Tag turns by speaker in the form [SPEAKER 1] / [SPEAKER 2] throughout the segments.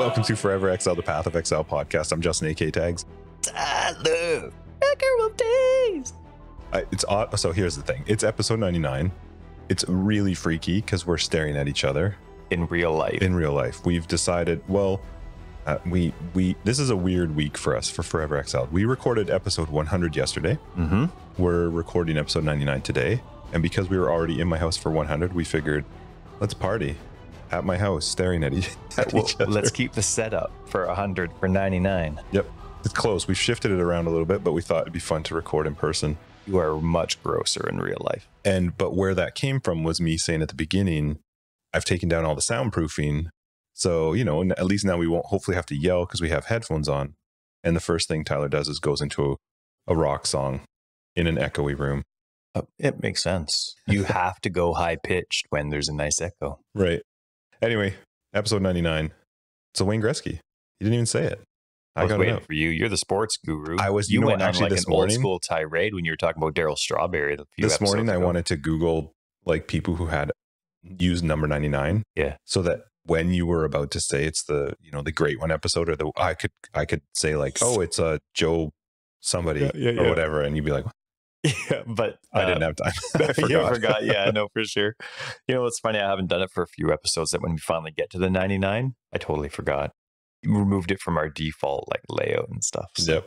[SPEAKER 1] Welcome to Forever Exile, the Path of Exile podcast. I'm Justin, AK Tags.
[SPEAKER 2] Tyler, Backer of Days.
[SPEAKER 1] It's odd. So here's the thing. It's episode 99. It's really freaky because we're staring at each other.
[SPEAKER 2] In real life.
[SPEAKER 1] In real life. We've decided, well, this is a weird week for us for Forever Exiled. We recorded episode 100 yesterday.
[SPEAKER 2] Mm-hmm.
[SPEAKER 1] We're recording episode 99 today. And because we were already in my house for 100, we figured, let's party at my house, staring at each other.
[SPEAKER 2] Let's keep the setup for 100 for 99.
[SPEAKER 1] Yep. It's close. We've shifted it around a little bit, but we thought it'd be fun to record in person.
[SPEAKER 2] You are much grosser in real life.
[SPEAKER 1] But where that came from was me saying at the beginning, I've taken down all the soundproofing. So, at least now we won't hopefully have to yell because we have headphones on. And the first thing Tyler does is goes into a rock song in an echoey room.
[SPEAKER 2] It makes sense. You have to go high pitched when there's a nice echo.
[SPEAKER 1] Right. Anyway, episode 99. It's a Wayne Gretzky. You didn't even say it.
[SPEAKER 2] I was waiting for you. You're the sports guru.
[SPEAKER 1] You went on like
[SPEAKER 2] an old school tirade when you were talking about Darryl Strawberry.
[SPEAKER 1] This morning, I wanted to Google like people who had used number 99.
[SPEAKER 2] Yeah.
[SPEAKER 1] So that when you were about to say it's the the great one episode, or I could say like, oh, it's a Joe somebody or whatever, and you'd be like,
[SPEAKER 2] yeah, but
[SPEAKER 1] I didn't have time. I forgot.
[SPEAKER 2] You forgot. Yeah, I know for sure. What's funny? I haven't done it for a few episodes. That when we finally get to the 99, I totally forgot. We removed it from our default like layout and stuff. So.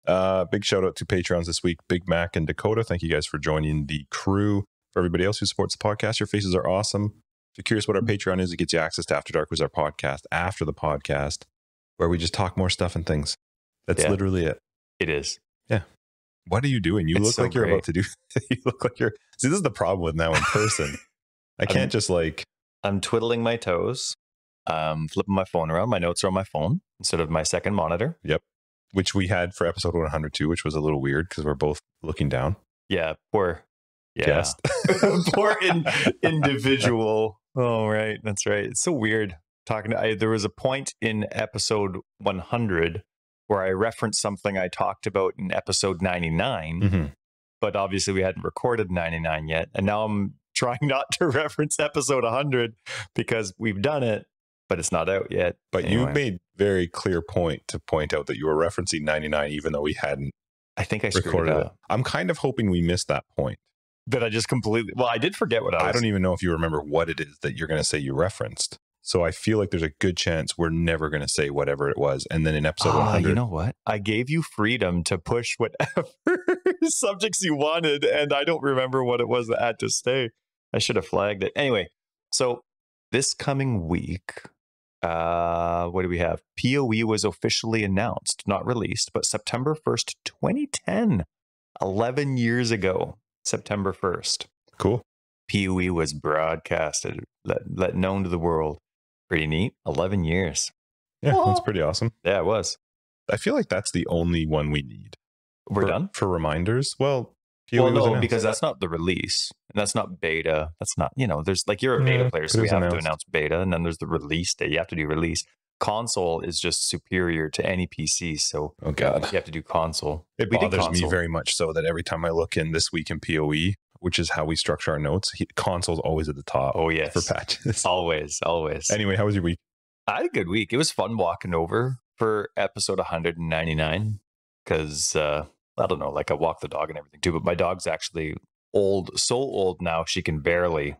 [SPEAKER 1] Yep. Big shout out to Patreons this week, Big Mac and Dakota. Thank you guys for joining the crew. For everybody else who supports the podcast, your faces are awesome. If you're curious what our Patreon is, it gets you access to After Dark, was our podcast after the podcast, where we just talk more stuff and things. That's literally it.
[SPEAKER 2] It is.
[SPEAKER 1] Yeah. What are you doing? You look like you're about to do. You look like you're. See, this is the problem with now in person. I can't just like.
[SPEAKER 2] I'm twiddling my toes, flipping my phone around. My notes are on my phone instead of my second monitor.
[SPEAKER 1] Yep. Which we had for episode 102, which was a little weird because we're both looking down.
[SPEAKER 2] Yeah. Poor guest. Poor individual. Oh, right. That's right. It's so weird talking to. There was a point in episode 100 where I referenced something I talked about in episode 99, but obviously we hadn't recorded 99 yet. And now I'm trying not to reference episode 100 because we've done it, but it's not out yet.
[SPEAKER 1] But anyway. You made very clear point to point out that you were referencing 99, even though we hadn't.
[SPEAKER 2] I think I
[SPEAKER 1] recorded it. I'm kind of hoping we missed that point.
[SPEAKER 2] That I just completely, I did forget what
[SPEAKER 1] I don't even know if you remember what it is that you're going to say you referenced. So I feel like there's a good chance we're never going to say whatever it was. And then in episode 100.
[SPEAKER 2] You know what? I gave you freedom to push whatever subjects you wanted. And I don't remember what it was that had to stay. I should have flagged it. Anyway, so this coming week, what do we have? PoE was officially announced, not released, but September 1st, 2010, 11 years ago, September 1st.
[SPEAKER 1] Cool.
[SPEAKER 2] PoE was broadcasted, let known to the world. Pretty neat. 11 years.
[SPEAKER 1] Yeah, that's pretty awesome.
[SPEAKER 2] Yeah, it was.
[SPEAKER 1] I feel like that's the only one we need.
[SPEAKER 2] We're done?
[SPEAKER 1] For reminders? Well,
[SPEAKER 2] no, because that's not the release. And that's not beta. That's not, there's like, you're a beta player, so we have to announce beta. And then there's the release day. You have to do release. Console is just superior to any PC. So
[SPEAKER 1] oh God,
[SPEAKER 2] you have to do console.
[SPEAKER 1] It bothers me very much so that every time I look in this week in PoE, which is how we structure our notes, console's always at the top.
[SPEAKER 2] Oh, yes.
[SPEAKER 1] For patches.
[SPEAKER 2] Always.
[SPEAKER 1] Anyway, how was your week?
[SPEAKER 2] I had a good week. It was fun walking over for episode 199 because, I don't know, like I walk the dog and everything too, but my dog's actually old, so old now she can barely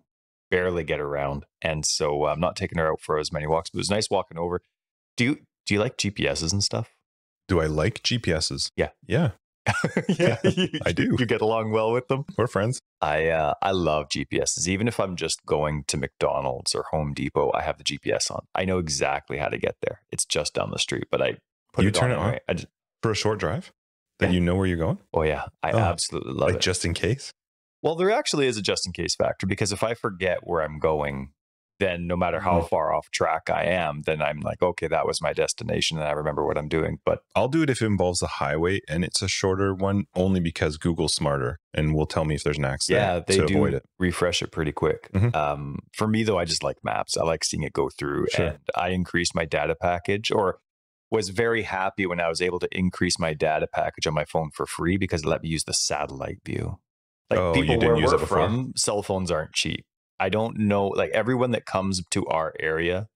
[SPEAKER 2] get around. And so I'm not taking her out for as many walks, but it was nice walking over. Do you like GPSs and stuff?
[SPEAKER 1] Do I like GPSs?
[SPEAKER 2] Yeah.
[SPEAKER 1] Yeah.
[SPEAKER 2] Yeah,
[SPEAKER 1] I do.
[SPEAKER 2] You get along well with them?
[SPEAKER 1] We're friends.
[SPEAKER 2] I love GPSs. Even if I'm just going to McDonald's or Home Depot, I have the GPS on. I know exactly how to get there. It's just down the street, but I put it on anyway.
[SPEAKER 1] For a short drive? That you know where you're going?
[SPEAKER 2] Oh, yeah. I absolutely love it.
[SPEAKER 1] Just in case?
[SPEAKER 2] Well, there actually is a just in case factor because if I forget where I'm going, then no matter how far off track I am, then I'm like, okay, that was my destination and I remember what I'm doing. But
[SPEAKER 1] I'll do it if it involves the highway and it's a shorter one, only because Google's smarter and will tell me if there's an accident.
[SPEAKER 2] Yeah, they do refresh it pretty quick. For me, though, I just like maps. I like seeing it go through. Sure. And I increased my data package, or was very happy when I was able to increase my data package on my phone for free because it let me use the satellite view. Like people where we're from, cell phones aren't cheap. I don't know, like everyone that comes to our area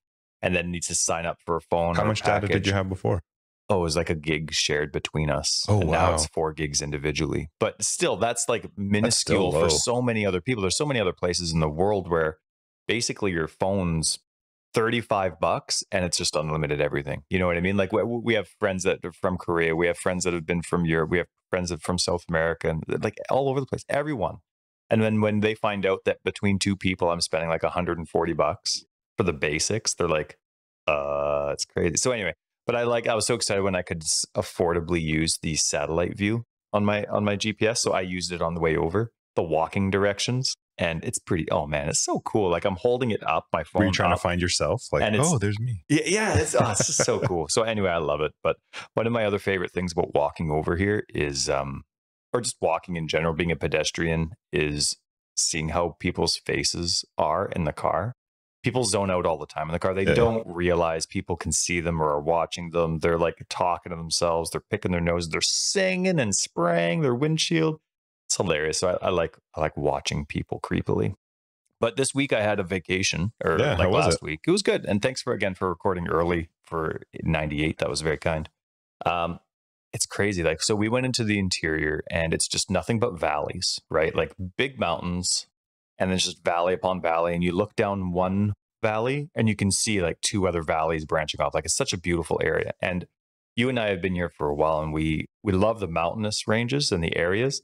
[SPEAKER 2] and then needs to sign up for a phone.
[SPEAKER 1] How much data did you have before?
[SPEAKER 2] Oh, it was like a gig shared between us.
[SPEAKER 1] Oh,
[SPEAKER 2] and
[SPEAKER 1] wow.
[SPEAKER 2] Now it's 4 gigs individually. But still, that's like minuscule for so many other people. There's so many other places in the world where basically your phone's $35 and it's just unlimited everything. You know what I mean? Like we have friends that are from Korea. We have friends that have been from Europe. We have friends that are from South America, and like all over the place, everyone. And then when they find out that between 2 people, I'm spending like $140 for the basics, they're like, it's crazy. So anyway, but I was so excited when I could affordably use the satellite view on my GPS. So I used it on the way over, the walking directions. And it's pretty, oh man, it's so cool. Like I'm holding it up, my phone.
[SPEAKER 1] Were you trying to find yourself? Like, oh, there's me.
[SPEAKER 2] Yeah, it's just so cool. So anyway, I love it. But one of my other favorite things about walking over here is, or just walking in general, being a pedestrian, is seeing how people's faces are in the car. People zone out all the time in the car. They don't realize people can see them or are watching them. They're like talking to themselves. They're picking their nose. They're singing and spraying their windshield. It's hilarious. So I like watching people creepily. But this week I had a vacation, or like last week. It was good. And thanks for recording early for 98. That was very kind. It's crazy. Like, so we went into the interior and it's just nothing but valleys, right? Like big mountains, and then it's just valley upon valley. And you look down one valley and you can see like 2 other valleys branching off. Like it's such a beautiful area. And you and I have been here for a while, and we love the mountainous ranges and the areas.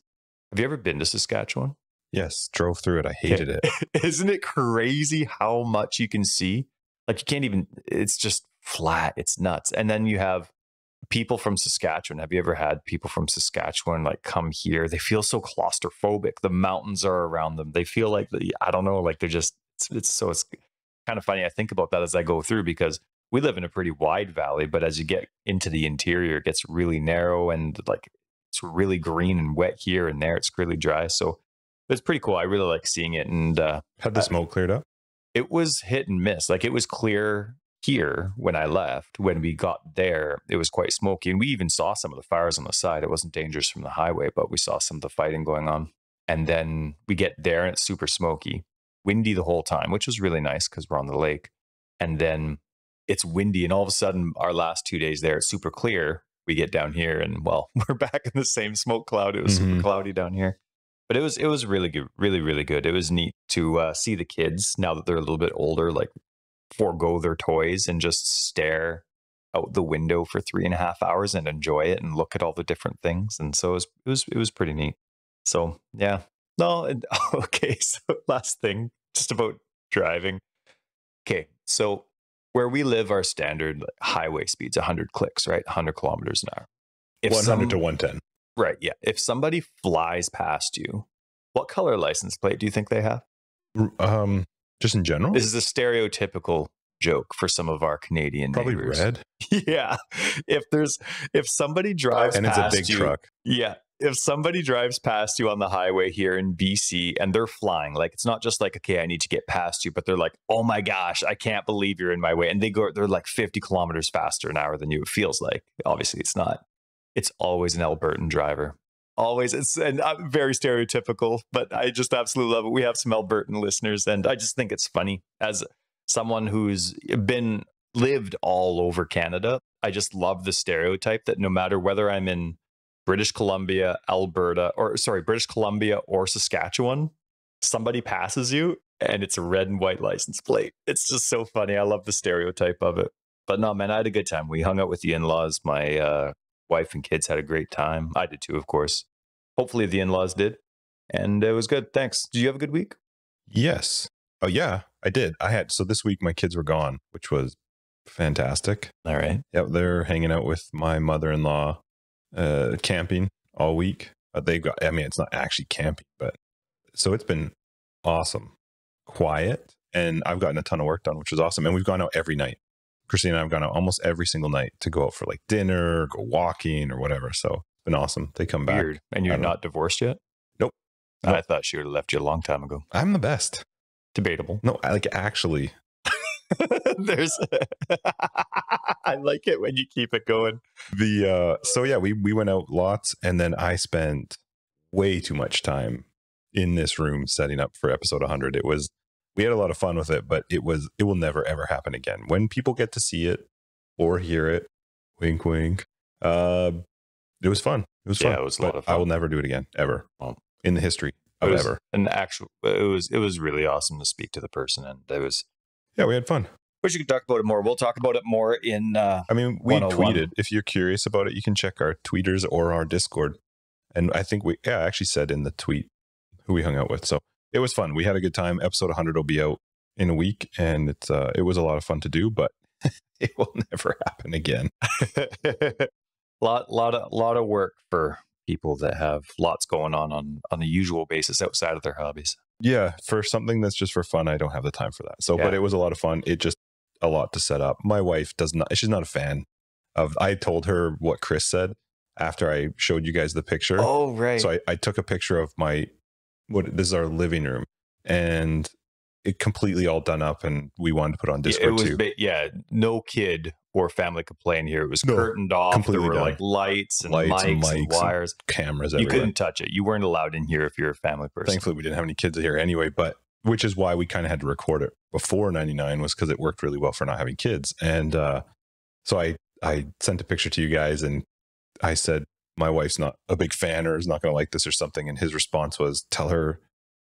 [SPEAKER 2] Have you ever been to Saskatchewan?
[SPEAKER 1] Yes, drove through it. I hated it.
[SPEAKER 2] Isn't it crazy how much you can see? Like you can't even, it's just flat. It's nuts. And then you have people from Saskatchewan. Have you ever had people from Saskatchewan like come here? They feel so claustrophobic. The mountains are around them. They feel like, I don't know, like they're just, it's kind of funny. I think about that as I go through, because we live in a pretty wide valley, but as you get into the interior, it gets really narrow, and like it's really green and wet here and there. It's really dry. So it's pretty cool. I really like seeing it. And
[SPEAKER 1] had the smoke cleared up?
[SPEAKER 2] It was hit and miss. Like it was clear here when I left. When we got there, it was quite smoky. And we even saw some of the fires on the side. It wasn't dangerous from the highway, but we saw some of the fighting going on. And then we get there and it's super smoky, windy the whole time, which was really nice because we're on the lake. And then it's windy. And all of a sudden, our last 2 days there, it's super clear. We get down here and, well, we're back in the same smoke cloud. It was super cloudy down here. But it was really good, really, really good. It was neat to see the kids, now that they're a little bit older, like forego their toys and just stare out the window for 3.5 hours and enjoy it and look at all the different things. And so it was pretty neat. So yeah, no, okay. So last thing, just about driving. Okay, so where we live, our standard highway speed's 100 clicks, right? 100 kilometers an hour.
[SPEAKER 1] 100 to 110.
[SPEAKER 2] Right, yeah. If somebody flies past you, what color license plate do you think they have?
[SPEAKER 1] Just in general?
[SPEAKER 2] This is a stereotypical joke for some of our Canadian
[SPEAKER 1] Probably
[SPEAKER 2] neighbors.
[SPEAKER 1] red.
[SPEAKER 2] Yeah. If somebody drives
[SPEAKER 1] and
[SPEAKER 2] past
[SPEAKER 1] it's a big
[SPEAKER 2] you,
[SPEAKER 1] truck.
[SPEAKER 2] Yeah. If somebody drives past you on the highway here in BC and they're flying, like it's not just like, okay, I need to get past you, but they're like, oh my gosh, I can't believe you're in my way. And they're like 50 kilometers faster an hour than you, it feels like. Obviously it's not. It's always an Albertan driver. Always. It's very stereotypical, but I just absolutely love it. We have some Albertan listeners, and I just think it's funny. As someone who's lived all over Canada, I just love the stereotype that no matter whether I'm in British Columbia or Saskatchewan, somebody passes you and it's a red and white license plate. It's just so funny. I love the stereotype of it. But no, man, I had a good time. We hung out with the in-laws. My wife and kids had a great time. I did too, of course. Hopefully the in-laws did. And it was good. Thanks. Did you have a good week?
[SPEAKER 1] Yes. Oh, yeah, I did. So this week my kids were gone, which was fantastic.
[SPEAKER 2] All right.
[SPEAKER 1] Yep. They're hanging out with my mother-in-law, camping all week. It's not actually camping, but so it's been awesome, quiet. And I've gotten a ton of work done, which is awesome. And we've gone out every night. Christine and I have gone out almost every single night to go out for like dinner, go walking or whatever. So it's been awesome. They come back.
[SPEAKER 2] Weird. And you're not divorced yet?
[SPEAKER 1] Nope.
[SPEAKER 2] I thought she would have left you a long time ago.
[SPEAKER 1] I'm the best.
[SPEAKER 2] Debatable.
[SPEAKER 1] No, actually.
[SPEAKER 2] I like it when you keep it going.
[SPEAKER 1] So yeah, we went out lots, and then I spent way too much time in this room setting up for episode 100. we had a lot of fun with it, but it will never ever happen again. When people get to see it or hear it, wink wink, it was fun. It was fun.
[SPEAKER 2] Yeah, it was a lot of fun.
[SPEAKER 1] I will never do it again, ever,
[SPEAKER 2] Well,
[SPEAKER 1] in the history of ever.
[SPEAKER 2] It was really awesome to speak to the person, and
[SPEAKER 1] we had fun.
[SPEAKER 2] Wish you could talk about it more. We'll talk about it more in.
[SPEAKER 1] I mean, we tweeted. If you're curious about it, you can check our tweeters or our Discord. And I think I actually said in the tweet who we hung out with. So it was fun. We had a good time. Episode 100 will be out in a week, and it was a lot of fun to do, but it will never happen again.
[SPEAKER 2] lot of work for people that have lots going on a usual basis outside of their hobbies.
[SPEAKER 1] Yeah, for something that's just for fun, I don't have the time for that. So, but it was a lot of fun. It just a lot to set up. My wife she's not a fan of. I told her what Chris said after I showed you guys the picture.
[SPEAKER 2] Oh, right.
[SPEAKER 1] So I took a picture of this is our living room, and it completely all done up, and we wanted to put on Discord too.
[SPEAKER 2] No kid or family complained here. It was curtained off.
[SPEAKER 1] Completely
[SPEAKER 2] there were
[SPEAKER 1] done.
[SPEAKER 2] Like lights and mics and wires,
[SPEAKER 1] and cameras.
[SPEAKER 2] You
[SPEAKER 1] everywhere.
[SPEAKER 2] couldn't touch it. You weren't allowed in here if you're a family person.
[SPEAKER 1] Thankfully, we didn't have any kids here anyway, but which is why we kind of had to record it before 99, was because it worked really well for not having kids. And so I sent a picture to you guys, and I said, my wife's not a big fan or is not going to like this or something. And his response was, tell her,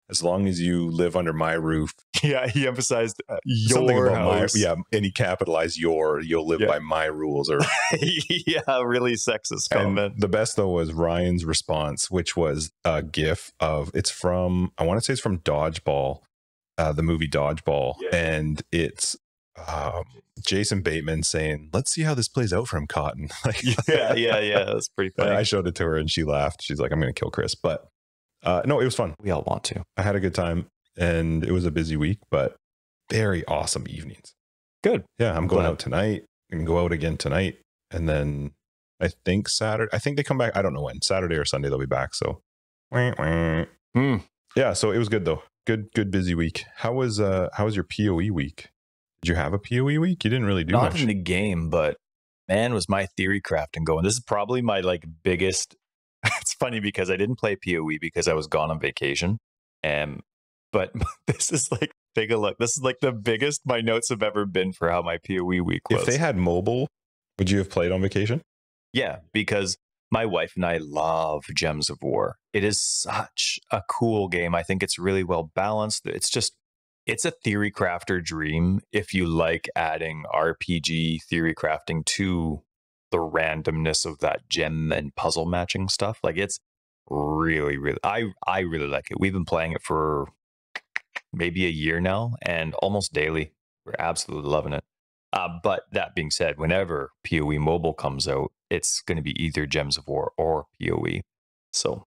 [SPEAKER 1] as long as you live under my roof.
[SPEAKER 2] Yeah, he emphasized
[SPEAKER 1] something
[SPEAKER 2] your
[SPEAKER 1] about
[SPEAKER 2] house.
[SPEAKER 1] And he capitalized you'll live by my rules. Or
[SPEAKER 2] yeah, really sexist comment.
[SPEAKER 1] The best though was Ryan's response, which was a GIF of, I want to say it's from Dodgeball, the movie Dodgeball. Yeah. And it's Jason Bateman saying, let's see how this plays out for him, Cotton. Like,
[SPEAKER 2] yeah. That's pretty funny.
[SPEAKER 1] I showed it to her and she laughed. She's like, I'm going to kill Chris. But no, it was fun.
[SPEAKER 2] We all want to.
[SPEAKER 1] I had a good time, and it was a busy week, but very awesome evenings.
[SPEAKER 2] Good.
[SPEAKER 1] Yeah, I'm going out tonight. I can go out again tonight. And then I think Saturday, I think they come back. I don't know when, Saturday or Sunday they'll be back. So yeah, so it was good though. Good busy week. How was your PoE week? Did you have a PoE week? You didn't really do much.
[SPEAKER 2] Not in the game, but man, was my theory crafting going. This is probably my biggest. It's funny because I didn't play PoE because I was gone on vacation. But this is take a look. This is the biggest my notes have ever been for how my PoE week was.
[SPEAKER 1] If they had mobile, would you have played on vacation?
[SPEAKER 2] Yeah, because my wife and I love Gems of War. It is such a cool game. I think it's really well balanced. It's a theory crafter dream if you like adding RPG theory crafting to the randomness of that gem and puzzle matching stuff. It's really, really, I really like it. We've been playing it for maybe a year now, and almost daily. We're absolutely loving it. But that being said, whenever PoE Mobile comes out, it's going to be either Gems of War or PoE. So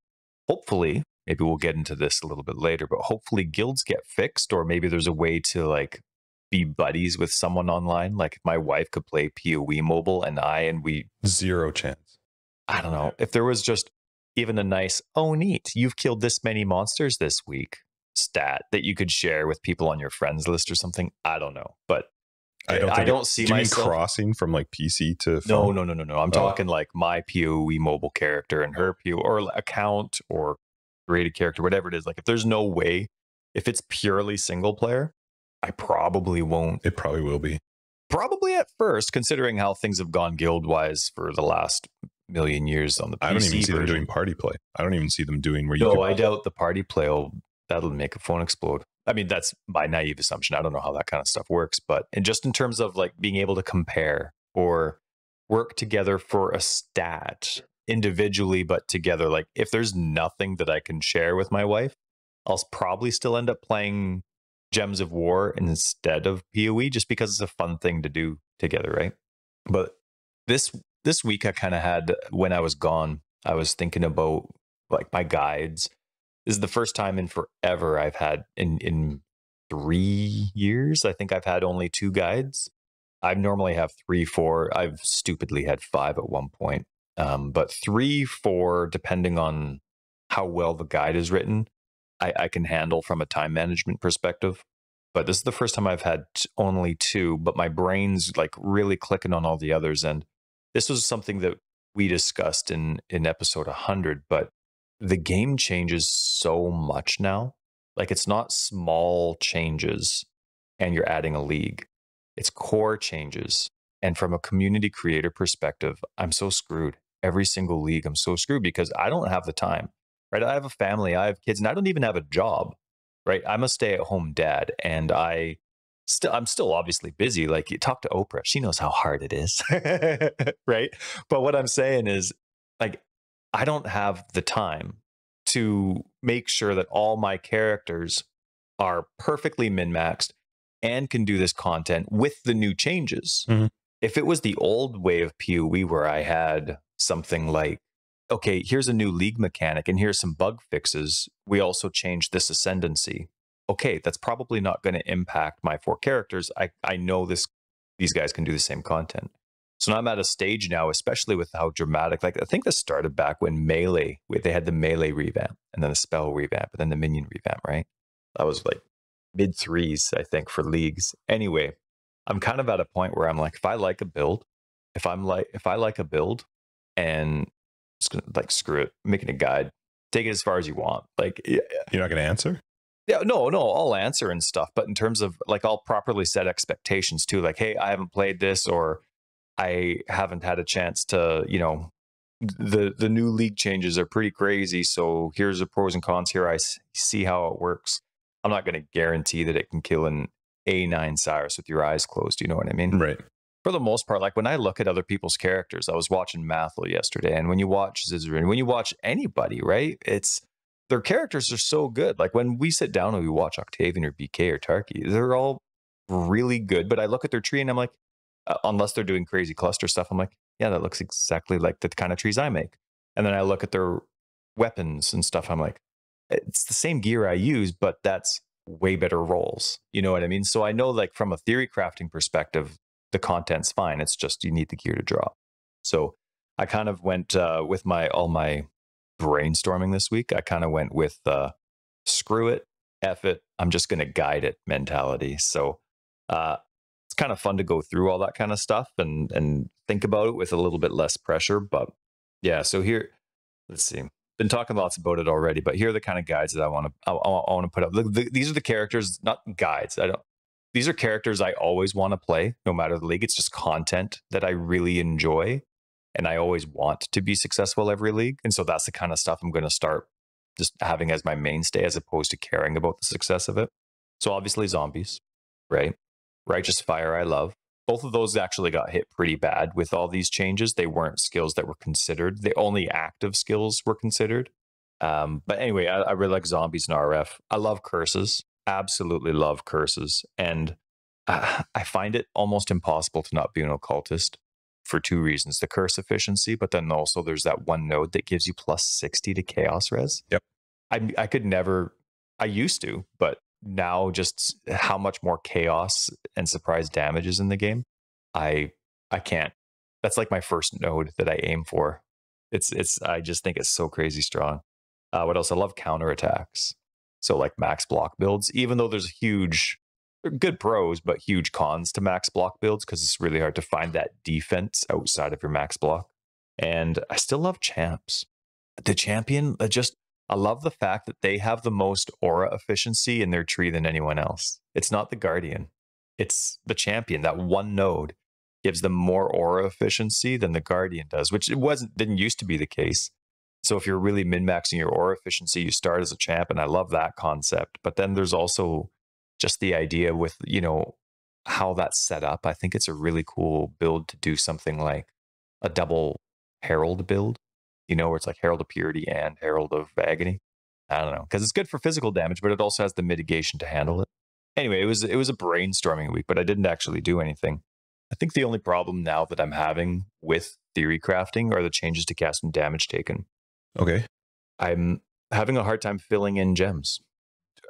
[SPEAKER 2] hopefully, maybe we'll get into this a little bit later, but hopefully guilds get fixed, or maybe there's a way to be buddies with someone online. If my wife could play PoE Mobile and we...
[SPEAKER 1] Zero chance.
[SPEAKER 2] I don't know. If there was just even a nice, oh neat, you've killed this many monsters this week stat that you could share with people on your friends list or something. I don't know. But I don't see myself...
[SPEAKER 1] Do you mean crossing from PC to phone?
[SPEAKER 2] No. I'm talking my PoE Mobile character and her PoE or account or created character, whatever it is. If there's no way, if it's purely single player, I probably won't.
[SPEAKER 1] It probably will be.
[SPEAKER 2] Probably at first, considering how things have gone guild-wise for the last million years on the PC
[SPEAKER 1] I don't even see them doing party play. I don't even see them doing where you
[SPEAKER 2] I doubt the party play that'll make a phone explode. I mean, that's my naive assumption. I don't know how that kind of stuff works. But just in terms of being able to compare or work together for a stat individually, but together, if there's nothing that I can share with my wife, I'll probably still end up playing Gems of War instead of PoE, just because it's a fun thing to do together, right? But this week I kind of had, when I was gone, I was thinking about my guides. This is the first time in forever I've had in 3 years. I think I've had only 2 guides. I normally have 3, 4. I've stupidly had 5 at one point, but 3, 4, depending on how well the guide is written, I can handle from a time management perspective. But this is the first time I've had only 2, but my brain's really clicking on all the others. And this was something that we discussed in episode 100, but the game changes so much now. Like, it's not small changes and you're adding a league. It's core changes. And from a community creator perspective, I'm so screwed. Every single league, I'm so screwed because I don't have the time, right? I have a family, I have kids, and I don't even have a job, right? I'm a stay-at-home dad, and I'm still obviously busy. Like, you talk to Oprah, she knows how hard it is, right? But what I'm saying is, like, I don't have the time to make sure that all my characters are perfectly min-maxed and can do this content with the new changes.
[SPEAKER 1] Mhm.
[SPEAKER 2] If it was the old way of PoE where I had something like, okay, here's a new league mechanic and here's some bug fixes, we also changed this ascendancy. Okay, that's probably not going to impact my 4 characters. I know these guys can do the same content. So now I'm at a stage now, especially with how dramatic, like I think this started back when Melee, they had the Melee revamp and then the spell revamp and then the minion revamp, right? That was like mid 3s, I think, for leagues. Anyway, I'm kind of at a point where I'm like, if I like a build, if I like a build and just gonna, like, screw it, I'm making a guide, take it as far as you want. Like,
[SPEAKER 1] you're not going to answer?
[SPEAKER 2] Yeah, no, I'll answer and stuff. But in terms of, like, I'll properly set expectations too. Like, hey, I haven't played this, or I haven't had a chance to, the new league changes are pretty crazy. So here's the pros and cons. Here I see how it works. I'm not going to guarantee that it can kill an A9 Cyrus with your eyes closed. You know what I mean?
[SPEAKER 1] Right.
[SPEAKER 2] For the most part, like when I look at other people's characters, I was watching Mathel yesterday, and when you watch Zizarin, when you watch anybody, right, their characters are so good. Like when we sit down and we watch Octavian or BK or Tarky, they're all really good. But I look at their tree and I'm like, unless they're doing crazy cluster stuff, I'm like, yeah, that looks exactly like the kind of trees I make. And then I look at their weapons and stuff, I'm like, it's the same gear I use, but that's way better rolls. You know what I mean? So I know, like, from a theory crafting perspective, the content's fine. It's just you need the gear to draw. So I kind of went with all my brainstorming this week. I kind of went with screw it, F it, I'm just going to guide it mentality. So it's kind of fun to go through all that kind of stuff and think about it with a little bit less pressure. But yeah, so here, let's see. Been talking lots about it already, but here are the kind of guides that I want to put up. These are the characters, not guides. These are characters I always want to play, no matter the league. It's just content that I really enjoy, and I always want to be successful every league. And so that's the kind of stuff I'm going to start just having as my mainstay, as opposed to caring about the success of it. So obviously zombies, right? Righteous Fire, I love. Both of those actually got hit pretty bad with all these changes. They weren't skills that were considered. The only active skills were considered. But anyway, I really like zombies and RF. I love curses. Absolutely love curses. And I find it almost impossible to not be an occultist for 2 reasons. The curse efficiency, but then also there's that one node that gives you plus 60 to chaos res.
[SPEAKER 1] Yep.
[SPEAKER 2] I could never, I used to, but now just how much more chaos and surprise damage is in the game, I can't. That's like my first node that I aim for. I just think it's so crazy strong. What else? I love counterattacks. So like max block builds, even though there's good pros, but huge cons to max block builds, because it's really hard to find that defense outside of your max block. And I still love champs. The champion, I love the fact that they have the most aura efficiency in their tree than anyone else. It's not the guardian. It's the champion. That one node gives them more aura efficiency than the guardian does, which didn't used to be the case. So if you're really min-maxing your aura efficiency, you start as a champ, and I love that concept. But then there's also just the idea with, how that's set up. I think it's a really cool build to do something like a double Herald build, where it's like Herald of Purity and Herald of Agony. I don't know, because it's good for physical damage, but it also has the mitigation to handle it. Anyway, it was a brainstorming week, but I didn't actually do anything. I think the only problem now that I'm having with theory crafting are the changes to cast and damage taken.
[SPEAKER 1] Okay.
[SPEAKER 2] I'm having a hard time filling in gems.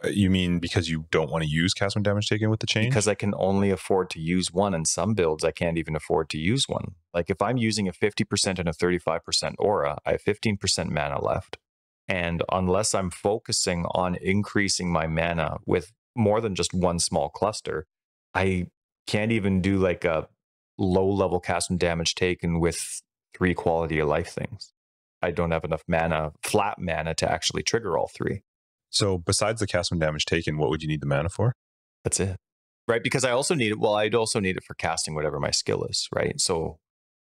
[SPEAKER 1] You mean because you don't want to use cast when damage taken with the change?
[SPEAKER 2] Because I can only afford to use one, and some builds I can't even afford to use one. Like if I'm using a 50% and a 35% aura, I have 15% mana left. And unless I'm focusing on increasing my mana with more than just one small cluster, I can't even do like a low level cast and damage taken with 3 quality of life things. I don't have enough mana, flat mana, to actually trigger all 3.
[SPEAKER 1] So besides the cast when damage taken, what would you need the mana for?
[SPEAKER 2] That's it. Right? Because I also need it. Well, I'd also need it for casting whatever my skill is, right? So,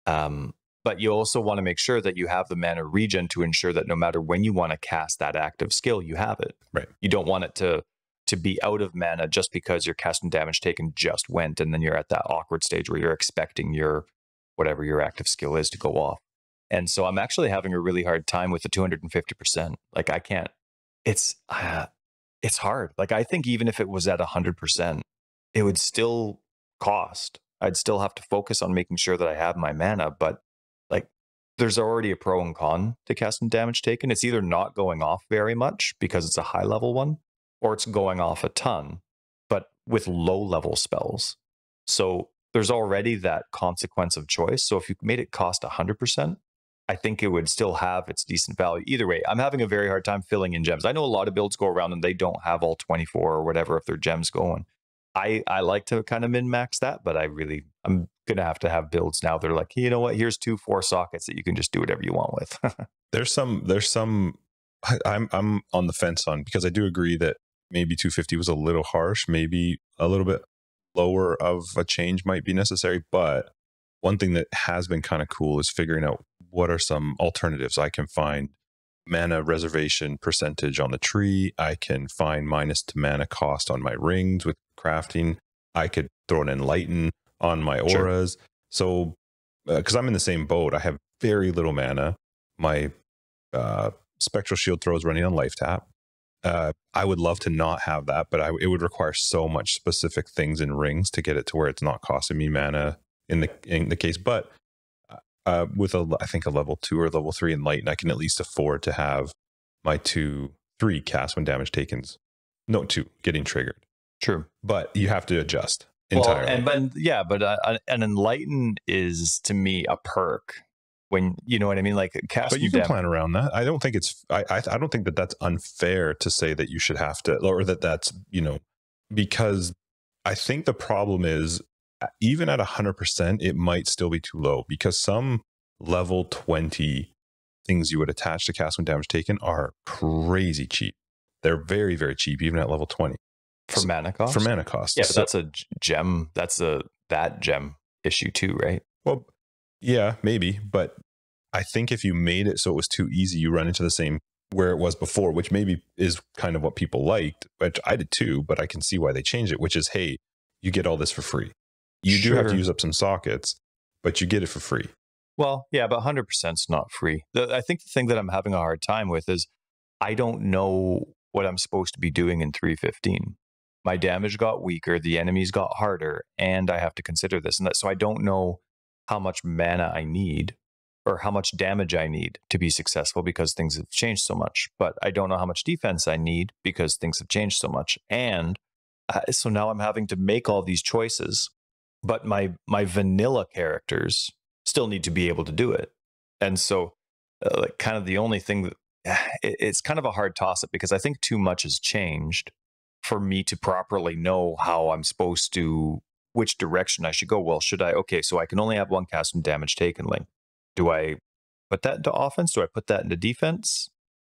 [SPEAKER 2] but you also want to make sure that you have the mana regen to ensure that no matter when you want to cast that active skill, you have it.
[SPEAKER 1] Right.
[SPEAKER 2] You don't want it to be out of mana just because your cast and damage taken just went, and then you're at that awkward stage where you're expecting your whatever your active skill is to go off. And so I'm actually having a really hard time with the 250%. Like I can't. It's hard. Like I think even if it was at 100%, it would still cost. I'd still have to focus on making sure that I have my mana, but like there's already a pro and con to cast and damage taken. It's either not going off very much because it's a high level one, or it's going off a ton, but with low level spells. So there's already that consequence of choice. So if you made it cost 100%, I think it would still have its decent value. Either way, I'm having a very hard time filling in gems. I know a lot of builds go around and they don't have all 24 or whatever if their gems going. I like to kind of min-max that, but I'm going to have builds now. They're like, you know what? Here's 2-4 sockets that you can just do whatever you want with.
[SPEAKER 1] There's some I'm on the fence on, because I do agree that maybe 250 was a little harsh. Maybe a little bit lower of a change might be necessary. But one thing that has been kind of cool is figuring out what are some alternatives. I can find mana reservation percentage on the tree. I can find minus to mana cost on my rings with crafting. I could throw an enlighten on my auras. Sure. So, because I'm in the same boat, I have very little mana. My spectral shield throw is running on life tap. I would love to not have that, but it would require so much specific things in rings to get it to where it's not costing me mana in the case. But with I think a level 2 or level 3 enlighten, I can at least afford to have my 2-3 cast when damage taken's no 2 getting triggered.
[SPEAKER 2] True,
[SPEAKER 1] but you have to adjust entirely.
[SPEAKER 2] But an enlighten is to me a perk. When you know what I mean, like cast.
[SPEAKER 1] But you can plan around that. I don't think it's. I don't think that that's unfair to say that you should have to, or that's because I think the problem is even at 100%, it might still be too low, because some level 20 things you would attach to cast when damage taken are crazy cheap. They're very, very cheap, even at level 20
[SPEAKER 2] for mana cost.
[SPEAKER 1] For mana cost,
[SPEAKER 2] yeah, but that's a gem. That's that gem issue too, right?
[SPEAKER 1] Well. Yeah, maybe. But I think if you made it so it was too easy, you run into the same where it was before, which maybe is kind of what people liked, which I did too, but I can see why they changed it, which is, hey, you get all this for free. You do have to use up some sockets, but you get it for free.
[SPEAKER 2] Well, yeah, but 100% is not free. I think the thing that I'm having a hard time with is I don't know what I'm supposed to be doing in 315. My damage got weaker, the enemies got harder, and I have to consider this and that. So I don't know how much mana I need or how much damage I need to be successful, because things have changed so much. But I don't know how much defense I need because things have changed so much. And so now I'm having to make all these choices, but my vanilla characters still need to be able to do it. And so like kind of the only thing that it's kind of a hard toss up, because I think too much has changed for me to properly know how I'm supposed to, which direction I should go. Well, so I can only have one cast and damage taken link. Do I put that into offense? Do I put that into defense?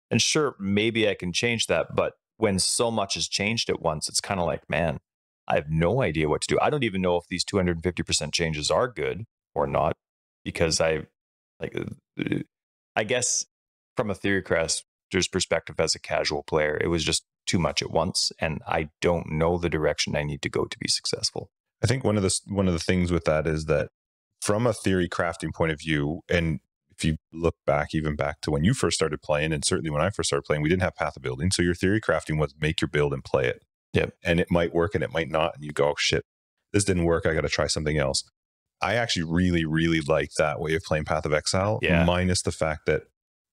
[SPEAKER 2] And sure, maybe I can change that. But when so much has changed at once, it's kind of like, man, I have no idea what to do. I don't even know if these 250% changes are good or not, because I guess from a Theorycrafters perspective as a casual player, it was just too much at once. And I don't know the direction I need to go to be successful.
[SPEAKER 1] I think one of the things with that is that from a theory crafting point of view, and if you look back, even back to when you first started playing, and certainly when I first started playing, we didn't have path of building. So your theory crafting was make your build and play it.
[SPEAKER 2] Yep.
[SPEAKER 1] And it might work and it might not. And you go, oh, shit, this didn't work. I got to try something else. I actually really, really like that way of playing Path of Exile, minus the fact that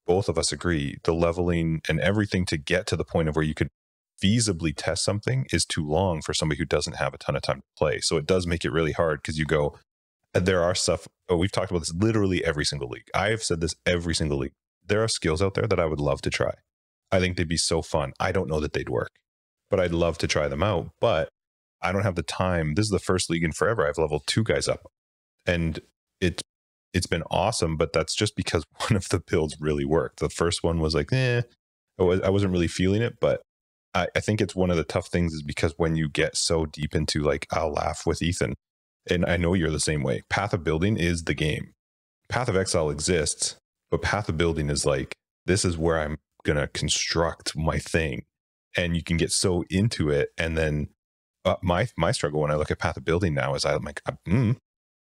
[SPEAKER 1] both of us agree the leveling and everything to get to the point of where you could feasibly test something is too long for somebody who doesn't have a ton of time to play. So it does make it really hard, because you go, there are stuff, we've talked about this literally every single league. I have said this every single league. There are skills out there that I would love to try. I think they'd be so fun. I don't know that they'd work, but I'd love to try them out. But I don't have the time. This is the first league in forever I've leveled 2 guys up. And it's been awesome, but that's just because one of the builds really worked. The first one was like, I wasn't really feeling it, but I think it's one of the tough things is because when you get so deep into like, I'll laugh with Ethan, and I know you're the same way. Path of Building is the game. Path of Exile exists, but Path of Building is like, this is where I'm going to construct my thing. And you can get so into it. And then my struggle when I look at Path of Building now is I'm like,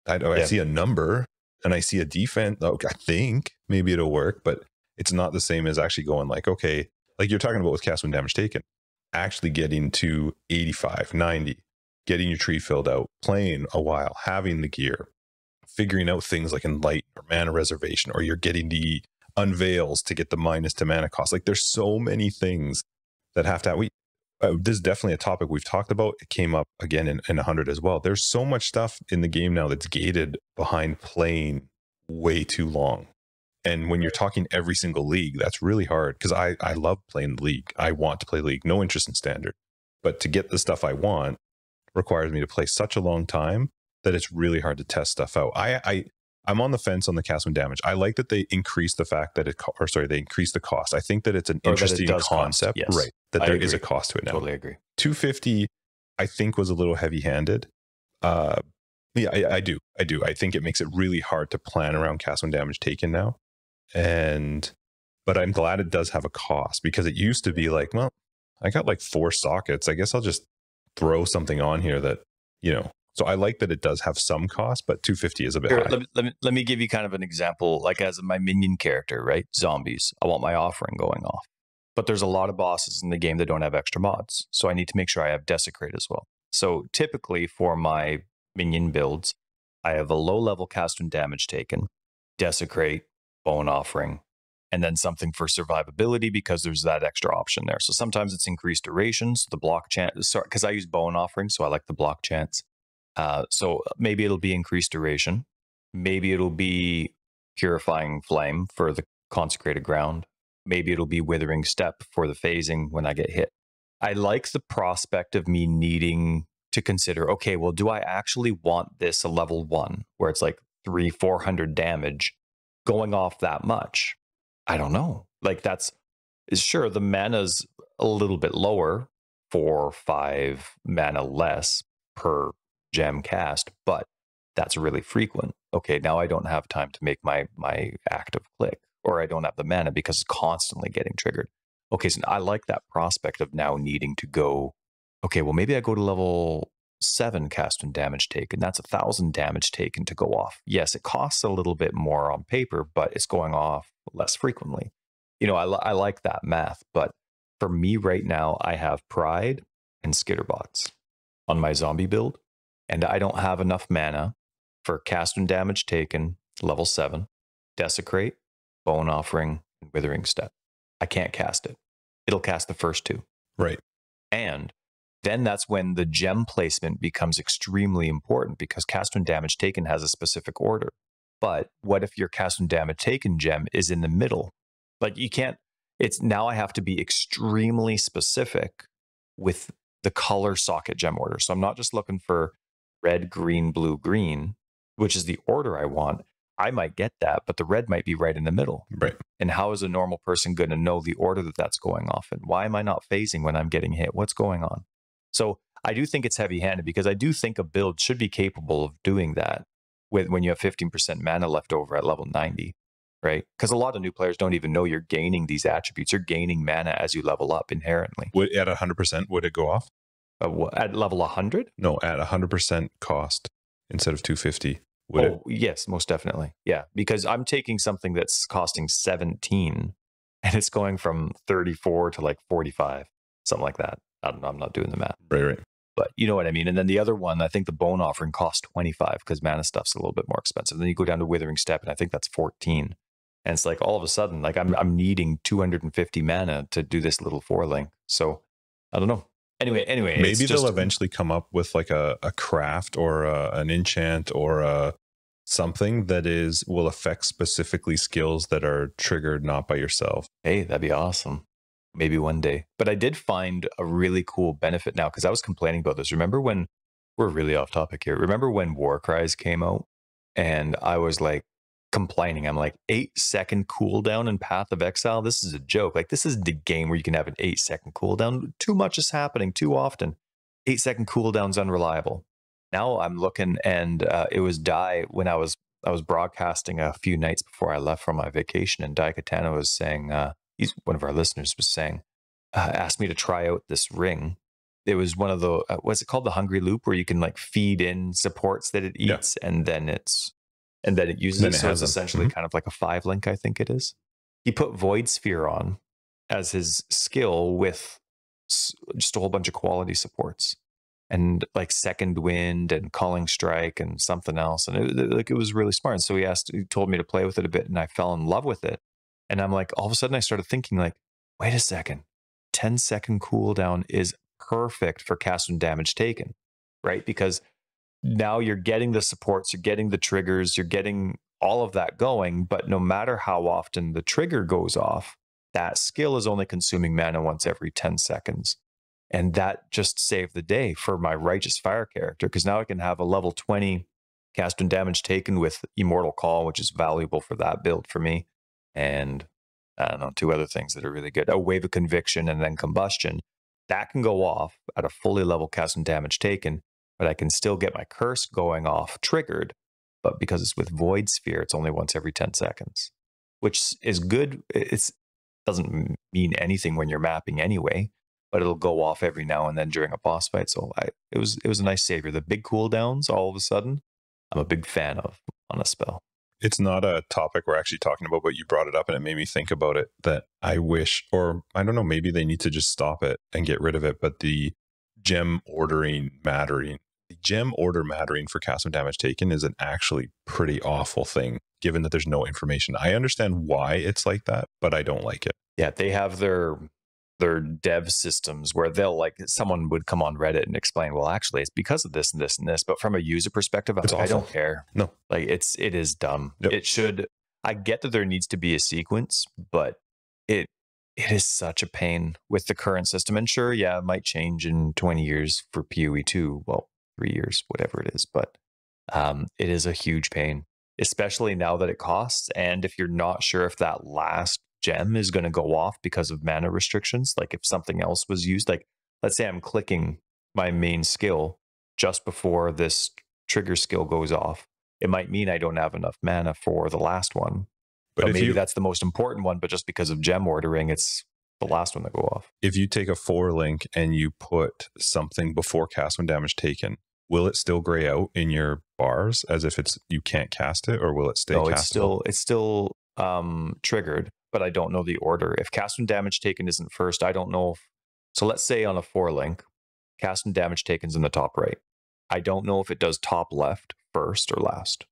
[SPEAKER 1] I see a number and I see a defense. Okay, I think maybe it'll work, but it's not the same as actually going like, okay, like you're talking about with cast when damage taken, actually getting to 85, 90, getting your tree filled out, playing a while, having the gear, figuring out things like Enlighten or mana reservation, or you're getting the unveils to get the minus to mana cost. Like there's so many things that have to, this is definitely a topic we've talked about. It came up again in 100 as well. There's so much stuff in the game now that's gated behind playing way too long. And when you're talking every single league, that's really hard because I love playing the league. I want to play league, no interest in standard. But to get the stuff I want requires me to play such a long time that it's really hard to test stuff out. I'm on the fence on the cast when damage. I like that they increase the fact that they increase the cost. I think that it's an interesting concept,
[SPEAKER 2] yes.
[SPEAKER 1] Right? That there is a cost to it now.
[SPEAKER 2] Totally agree.
[SPEAKER 1] 250, I think, was a little heavy-handed. Yeah, I do. I think it makes it really hard to plan around cast when damage taken now. But I'm glad it does have a cost because it used to be like, well, I got like 4 sockets. I guess I'll just throw something on here that, So I like that it does have some cost, but 250 is a bit high.
[SPEAKER 2] Let me give you kind of an example. Like as my minion character, right? Zombies. I want my offering going off. But there's a lot of bosses in the game that don't have extra mods. So I need to make sure I have Desecrate as well. So typically for my minion builds, I have a low level cast when damage taken, Desecrate, Bone Offering, and then something for survivability because there's that extra option there. So sometimes it's increased durations, the block chance, because I use Bone Offering, so I like the block chance. So maybe it'll be increased duration. Maybe it'll be Purifying Flame for the consecrated ground. Maybe it'll be Withering Step for the phasing when I get hit. I like the prospect of me needing to consider, okay, well, do I actually want this a level 1 where it's like 300-400 damage going off that much? I don't know. Like sure, the mana's a little bit lower, 4 or 5 mana less per gem cast, but that's really frequent. Okay, now I don't have time to make my active click, or I don't have the mana because it's constantly getting triggered. Okay, so I like that prospect of now needing to go, okay, well, maybe I go to level 7 cast and damage taken. That's 1,000 damage taken to go off. Yes, it costs a little bit more on paper, but it's going off less frequently. I like that math, but for me right now, I have Pride and Skitterbots on my zombie build, and I don't have enough mana for cast and damage taken, level 7, Desecrate, Bone Offering, and Withering Step. I can't cast it. It'll cast the first 2.
[SPEAKER 1] Right.
[SPEAKER 2] And then that's when the gem placement becomes extremely important because cast when damage taken has a specific order. But what if your cast when damage taken gem is in the middle? Like you can't, now I have to be extremely specific with the color socket gem order. So I'm not just looking for red, green, blue, green, which is the order I want. I might get that, but the red might be right in the middle.
[SPEAKER 1] Right.
[SPEAKER 2] And how is a normal person going to know the order that's going off? And why am I not phasing when I'm getting hit? What's going on? So I do think it's heavy-handed because I do think a build should be capable of doing that when you have 15% mana left over at level 90, right? Because a lot of new players don't even know you're gaining these attributes. You're gaining mana as you level up inherently.
[SPEAKER 1] At 100%, would it go off?
[SPEAKER 2] At level 100?
[SPEAKER 1] No, at 100% cost instead of 250.
[SPEAKER 2] Yes, most definitely. Yeah, because I'm taking something that's costing 17 and it's going from 34 to like 45, something like that. I don't know. I'm not doing the math.
[SPEAKER 1] Right.
[SPEAKER 2] But you know what I mean? And then the other one, I think the Bone Offering costs 25 because mana stuff's a little bit more expensive. Then you go down to Withering Step and I think that's 14. And it's like all of a sudden, like I'm needing 250 mana to do this little 4-link. So I don't know. Anyway,
[SPEAKER 1] maybe they'll eventually come up with like a craft or an enchant or something that will affect specifically skills that are triggered not by yourself.
[SPEAKER 2] Hey, that'd be awesome. Maybe one day. But I did find a really cool benefit now because I was complaining about this. Remember when we're really off topic here? Remember when War Cries came out and I was like, complaining. I'm like, 8-second cooldown in Path of Exile? This is a joke. Like, this is the game where you can have an 8-second cooldown. Too much is happening too often. 8-second cooldown's unreliable. Now I'm looking, and it was Dai when I was broadcasting a few nights before I left for my vacation, and Dai Katana was saying, he's one of our listeners, was saying, asked me to try out this ring. It was one of the, what's it called? The Hungry Loop, where you can like feed in supports that it eats, and then it uses it. So it's essentially kind of like a 5-link, I think it is. He put Void Sphere on as his skill with just a whole bunch of quality supports, and like Second Wind and Calling Strike and something else. And it was really smart. And so he told me to play with it a bit, and I fell in love with it. And I'm like, all of a sudden I started thinking like, wait a second, 10-second cooldown is perfect for cast when damage taken, right? Because now you're getting the supports, you're getting the triggers, you're getting all of that going, but no matter how often the trigger goes off, that skill is only consuming mana once every 10 seconds. And that just saved the day for my Righteous Fire character, because now I can have a level 20 cast when damage taken with Immortal Call, which is valuable for that build for me. And I don't know, 2 other things that are really good. A Wave of Conviction and then Combustion. That can go off at a fully level cast when damage taken, but I can still get my curse going off triggered. But because it's with Void Sphere, it's only once every 10 seconds, which is good. It doesn't mean anything when you're mapping anyway, but it'll go off every now and then during a boss fight. So it was a nice savior. The big cooldowns, all of a sudden, I'm a big fan of on a spell.
[SPEAKER 1] It's not a topic we're actually talking about, but you brought it up and it made me think about it, that I wish, or I don't know, maybe they need to just stop it and get rid of it. But the gem order mattering for cast when damage taken is an actually pretty awful thing, given that there's no information. I understand why it's like that, but I don't like it.
[SPEAKER 2] Yeah, they have their dev systems where they'll, like, someone would come on Reddit and explain, well, actually it's because of this and this and this. But from a user perspective, I don't care.
[SPEAKER 1] No,
[SPEAKER 2] like it is dumb. Yep. It should. I get that there needs to be a sequence, but it is such a pain with the current system. And sure, yeah, it might change in 20 years for PoE 2. Well, 3 years, whatever it is. But it is a huge pain, especially now that it costs. And if you're not sure if that last gem is going to go off because of mana restrictions, like if something else was used, like let's say I'm clicking my main skill just before this trigger skill goes off, it might mean I don't have enough mana for the last one. But maybe that's the most important one, but just because of gem ordering, it's the last one that go off.
[SPEAKER 1] If you take a 4-link and you put something before cast when damage taken, will it still gray out in your bars as if you can't cast it, or will it stay castable?
[SPEAKER 2] It's still triggered, but I don't know the order. If cast when damage taken isn't first, I don't know so let's say on a 4-link, cast when damage taken's in the top right. I don't know if it does top left first or last.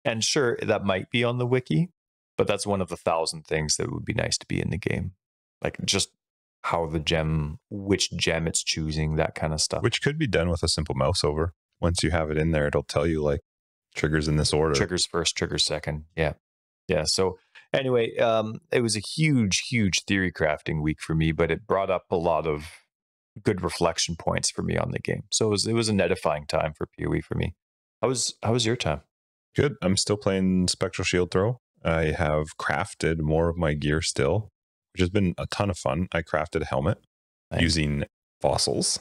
[SPEAKER 2] And sure, that might be on the wiki, but that's one of the 1,000 things that would be nice to be in the game. Like just how which gem it's choosing, that kind of stuff.
[SPEAKER 1] Which could be done with a simple mouse over. Once you have it in there, it'll tell you like triggers in this order.
[SPEAKER 2] Triggers first, triggers second. Yeah. Yeah. So anyway, it was a huge theory crafting week for me, but it brought up a lot of good reflection points for me on the game. So it was an edifying time for PoE for me. How was your time?
[SPEAKER 1] Good. I'm still playing Spectral Shield Throw. I have crafted more of my gear still, which has been a ton of fun. I crafted a helmet using fossils.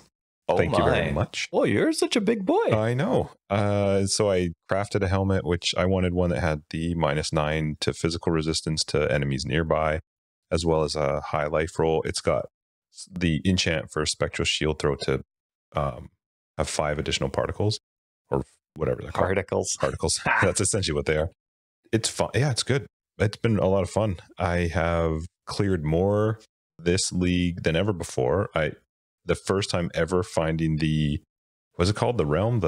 [SPEAKER 1] Thank you very much.
[SPEAKER 2] Oh, you're such a big boy.
[SPEAKER 1] I know. So I crafted a helmet, which I wanted one that had the -9 to physical resistance to enemies nearby, as well as a high life roll. It's got the enchant for Spectral Shield Throw to have 5 additional particles, or whatever they're called. Particles. That's essentially what they are. It's fun. Yeah, it's good. It's been a lot of fun. I have cleared more this league than ever before. The first time ever finding what's it called? The realm?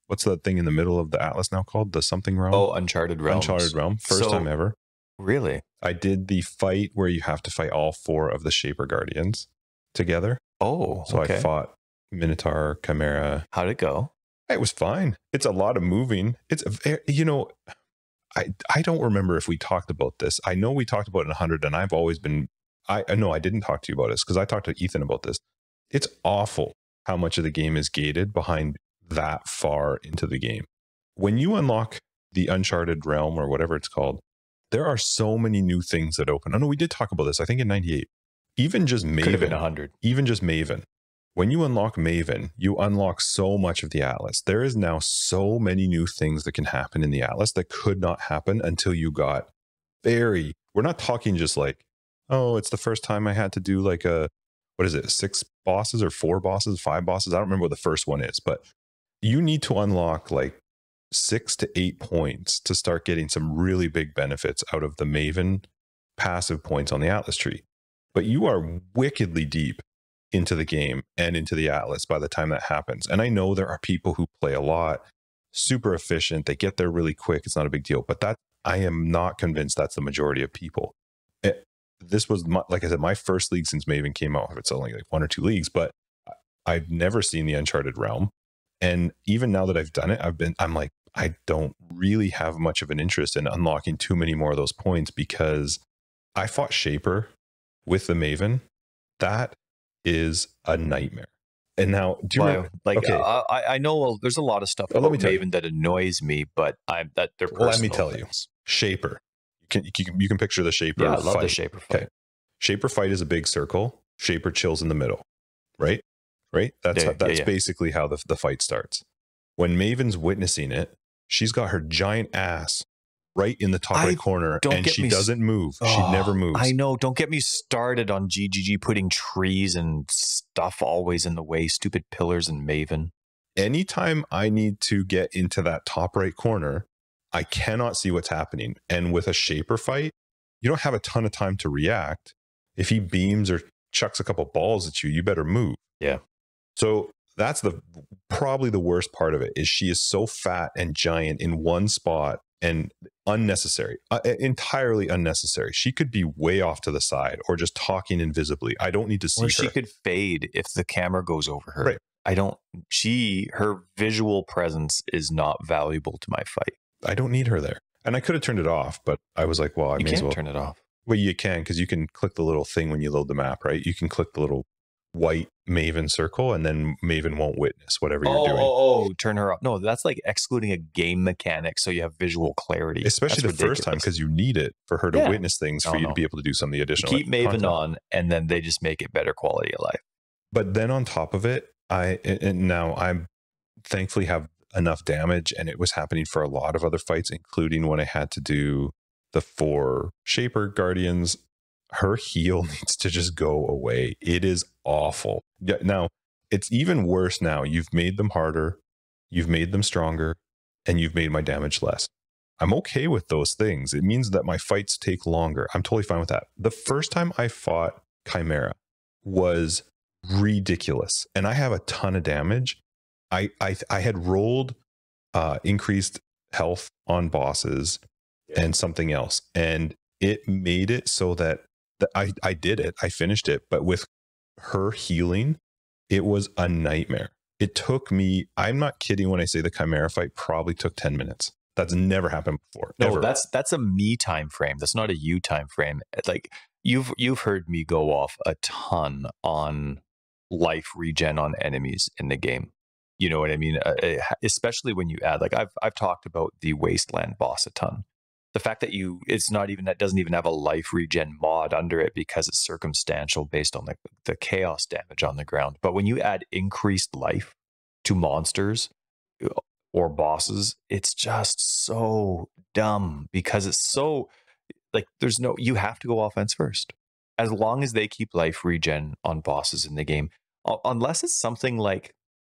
[SPEAKER 1] What's that thing in the middle of the atlas now called? The something realm?
[SPEAKER 2] Oh, Uncharted Realms.
[SPEAKER 1] Uncharted Realm. First time ever.
[SPEAKER 2] Really?
[SPEAKER 1] I did the fight where you have to fight all 4 of the Shaper Guardians together.
[SPEAKER 2] Oh,
[SPEAKER 1] so okay. I fought Minotaur, Chimera.
[SPEAKER 2] How'd it go?
[SPEAKER 1] It was fine. It's a lot of moving. It's I don't remember if we talked about this. I know we talked about it in 100, and I've always been. I know I didn't talk to you about this because I talked to Ethan about this. It's awful how much of the game is gated behind that far into the game. When you unlock the Uncharted Realm or whatever it's called, there are so many new things that open. I know we did talk about this, I think in 98. Even just Maven.
[SPEAKER 2] Could have been 100.
[SPEAKER 1] Even just Maven. When you unlock Maven, you unlock so much of the Atlas. There is now so many new things that can happen in the Atlas that could not happen until you got we're not talking just like, oh, it's the first time I had to do like what is it, 6 bosses or 4 bosses, 5 bosses? I don't remember what the first one is, but you need to unlock like 6 to 8 points to start getting some really big benefits out of the Maven passive points on the Atlas tree. But you are wickedly deep into the game and into the Atlas by the time that happens. And I know there are people who play a lot, super efficient, they get there really quick, it's not a big deal. But I am not convinced that's the majority of people. This was, like I said, my first league since Maven came out. It's only like 1 or 2 leagues, but I've never seen the Uncharted Realm. And even now that I've done it, I'm like, I don't really have much of an interest in unlocking too many more of those points, because I fought Shaper with the Maven. That is a nightmare. And now, do you remember,
[SPEAKER 2] like, okay. I know there's a lot of stuff about Maven that annoys me, but they're personal.
[SPEAKER 1] Let me tell you, Shaper. You can picture the Shaper.
[SPEAKER 2] Yeah, I love the Shaper fight. Okay.
[SPEAKER 1] Shaper fight is a big circle. Shaper chills in the middle, right? That's basically how the fight starts. When Maven's witnessing it, she's got her giant ass right in the top right corner, and she doesn't move. She never moves.
[SPEAKER 2] I know. Don't get me started on GGG putting trees and stuff always in the way. Stupid pillars and Maven.
[SPEAKER 1] Anytime I need to get into that top right corner, I cannot see what's happening. And with a Shaper fight, you don't have a ton of time to react. If he beams or chucks a couple balls at you, you better move.
[SPEAKER 2] Yeah.
[SPEAKER 1] So that's probably the worst part of it, is she is so fat and giant in one spot and unnecessary, entirely unnecessary. She could be way off to the side or just talking invisibly. I don't need to see her.
[SPEAKER 2] Or she could fade if the camera goes over her.
[SPEAKER 1] Right.
[SPEAKER 2] Her visual presence is not valuable to my fight.
[SPEAKER 1] I don't need her there. And I could have turned it off, but I was like, well, I may as well
[SPEAKER 2] turn it off.
[SPEAKER 1] Well, you can, because you can click the little thing when you load the map, right? You can click the little white Maven circle, and then Maven won't witness whatever you're doing.
[SPEAKER 2] Turn her off. No, that's like excluding a game mechanic so you have visual clarity.
[SPEAKER 1] Especially that's first time, because you need it for her to witness things for you to be able to do some of the additional.
[SPEAKER 2] Keep Maven on, and then they just make it better quality of life.
[SPEAKER 1] But then on top of it, now I'm thankfully have enough damage, and it was happening for a lot of other fights, including when I had to do the 4 Shaper Guardians. Her heal needs to just go away. It is awful. Yeah, now it's even worse now. You've made them harder, you've made them stronger, and you've made my damage less. I'm okay with those things. It means that my fights take longer. I'm totally fine with that. The first time I fought Chimera was ridiculous, and I have a ton of damage. I had rolled increased health on bosses and something else, and it made it so that I did it. I finished it, but with her healing, it was a nightmare. It took me, I'm not kidding when I say the Chimera fight probably took 10 minutes. That's never happened before.
[SPEAKER 2] No,
[SPEAKER 1] ever.
[SPEAKER 2] That's a me time frame. That's not a you time frame. Like you've heard me go off a ton on life regen on enemies in the game. You know what I mean? Especially when you add, like I've talked about the Wasteland boss a ton. The fact that that doesn't even have a life regen mod under it because it's circumstantial based on the chaos damage on the ground. But when you add increased life to monsters or bosses, it's just so dumb, because it's so like you have to go offense first. As long as they keep life regen on bosses in the game, unless it's something like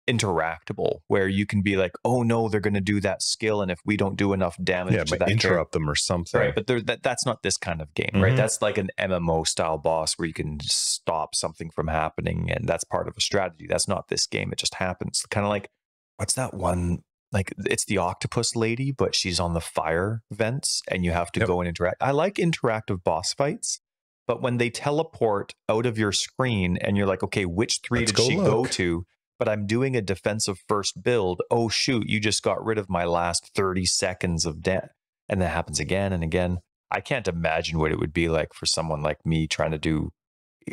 [SPEAKER 2] interactable where you can be like, oh no, they're going to do that skill, and if we don't do enough damage to that
[SPEAKER 1] interrupt them or something,
[SPEAKER 2] right? But that's not this kind of game, right? That's like an MMO style boss where you can stop something from happening, and that's part of a strategy. That's not this game. It just happens. Kind of like, what's that one, like it's the octopus lady, but she's on the fire vents and you have to go and interact. I like interactive boss fights, but when they teleport out of your screen and you're like, okay, which 3 did she go to? But I'm doing a defensive first build. Oh, shoot, you just got rid of my last 30 seconds of death. And that happens again and again. I can't imagine what it would be like for someone like me trying to do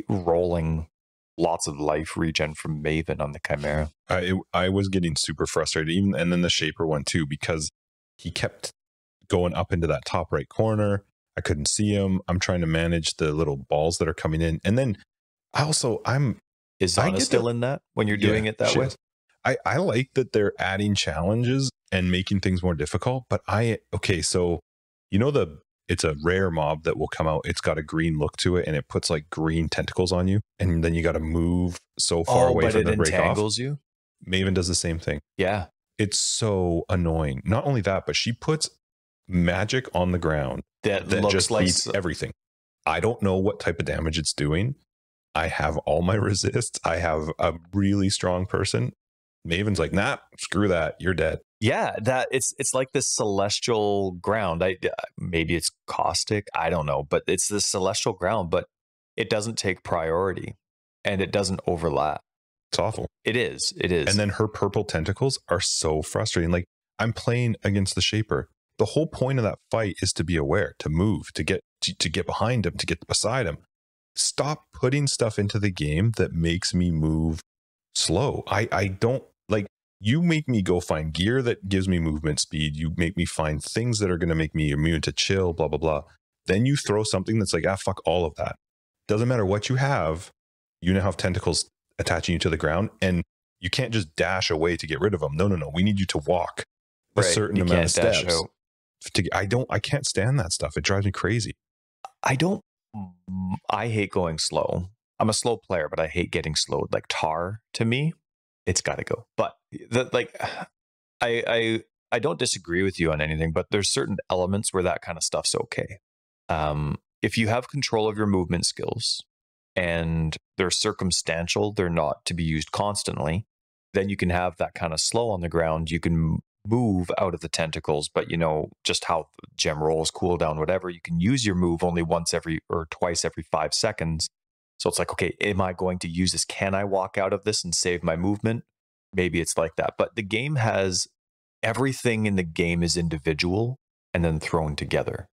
[SPEAKER 2] rolling lots of life regen from Maven on the Chimera.
[SPEAKER 1] I was getting super frustrated, and then the Shaper one too, because he kept going up into that top right corner. I couldn't see him. I'm trying to manage the little balls that are coming in. And then
[SPEAKER 2] Is Zana still in that when you're doing it that way?
[SPEAKER 1] I like that they're adding challenges and making things more difficult, but so it's a rare mob that will come out. It's got a green look to it and it puts like green tentacles on you. And then you got to move so far away from the break off.
[SPEAKER 2] But it entangles you?
[SPEAKER 1] Maven does the same thing.
[SPEAKER 2] Yeah.
[SPEAKER 1] It's so annoying. Not only that, but she puts magic on the ground that looks just like beats everything. I don't know what type of damage it's doing. I have all my resists. I have a really strong person. Maven's like, nah, screw that. You're dead.
[SPEAKER 2] Yeah, that it's like this celestial ground. Maybe it's caustic. I don't know, but it's this celestial ground, but it doesn't take priority and it doesn't overlap.
[SPEAKER 1] It's awful.
[SPEAKER 2] It is. It is.
[SPEAKER 1] And then her purple tentacles are so frustrating. Like, I'm playing against the Shaper. The whole point of that fight is to be aware, to move, to get behind him, to get beside him. Stop putting stuff into the game that makes me move slow. I don't like, you make me go find gear that gives me movement speed. You make me find things that are going to make me immune to chill, blah, blah, blah. Then you throw something that's like, fuck all of that. Doesn't matter what you have. You now have tentacles attaching you to the ground, and you can't just dash away to get rid of them. No. We need you to walk a certain amount of steps. I can't stand that stuff. It drives me crazy.
[SPEAKER 2] I hate going slow. I'm a slow player, but I hate getting slowed. Like tar, to me, it's got to go. But I don't disagree with you on anything, but there's certain elements where that kind of stuff's okay. If you have control of your movement skills and they're circumstantial, they're not to be used constantly, then you can have that kind of slow on the ground. You can move out of the tentacles, but just how gem rolls, cooldown, whatever, you can use your move only once or twice every 5 seconds. So it's like, okay, am I going to use this? Can I walk out of this and save my movement? Maybe it's like that. But the game has everything in the game is individual and then thrown together.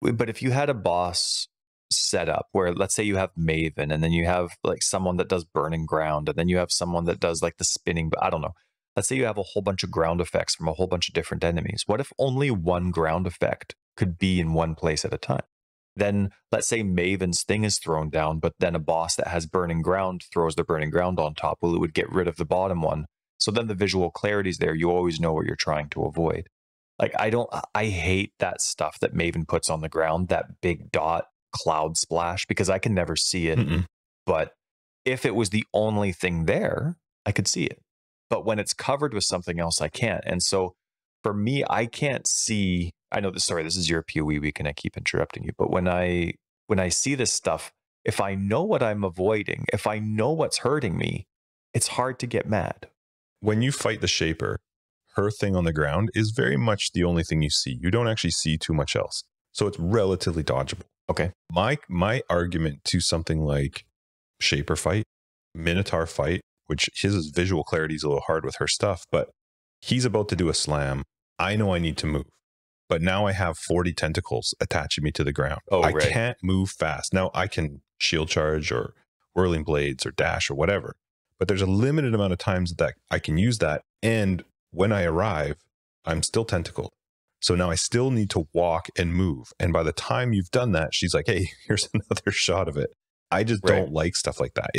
[SPEAKER 2] But if you had a boss set up where, let's say you have Maven, and then you have like someone that does burning ground, and then you have someone that does like the spinning, but I don't know. Let's say you have a whole bunch of ground effects from a whole bunch of different enemies. What if only one ground effect could be in one place at a time? Then let's say Maven's thing is thrown down, but then a boss that has burning ground throws the burning ground on top. Well, it would get rid of the bottom one. So then the visual clarity's there. You always know what you're trying to avoid. Like, I hate that stuff that Maven puts on the ground, that big dot cloud splash, because I can never see it. But if it was the only thing there, I could see it. But when it's covered with something else, I can't. And so for me, I can't see, I know this, sorry, this is your PoE week and I keep interrupting you. But when I see this stuff, if I know what I'm avoiding, if I know what's hurting me, it's hard to get mad.
[SPEAKER 1] When you fight the Shaper, her thing on the ground is very much the only thing you see. You don't actually see too much else. So it's relatively dodgeable.
[SPEAKER 2] Okay.
[SPEAKER 1] My argument to something like Shaper fight, Minotaur fight, which his visual clarity is a little hard with her stuff, but he's about to do a slam. I know I need to move, but now I have 40 tentacles attaching me to the ground. I can't move fast. Now I can shield charge or whirling blades or dash or whatever, but there's a limited amount of times that I can use that. And when I arrive, I'm still tentacled. So now I still need to walk and move. And by the time you've done that, she's like, hey, here's another shot of it. I just don't like stuff like that.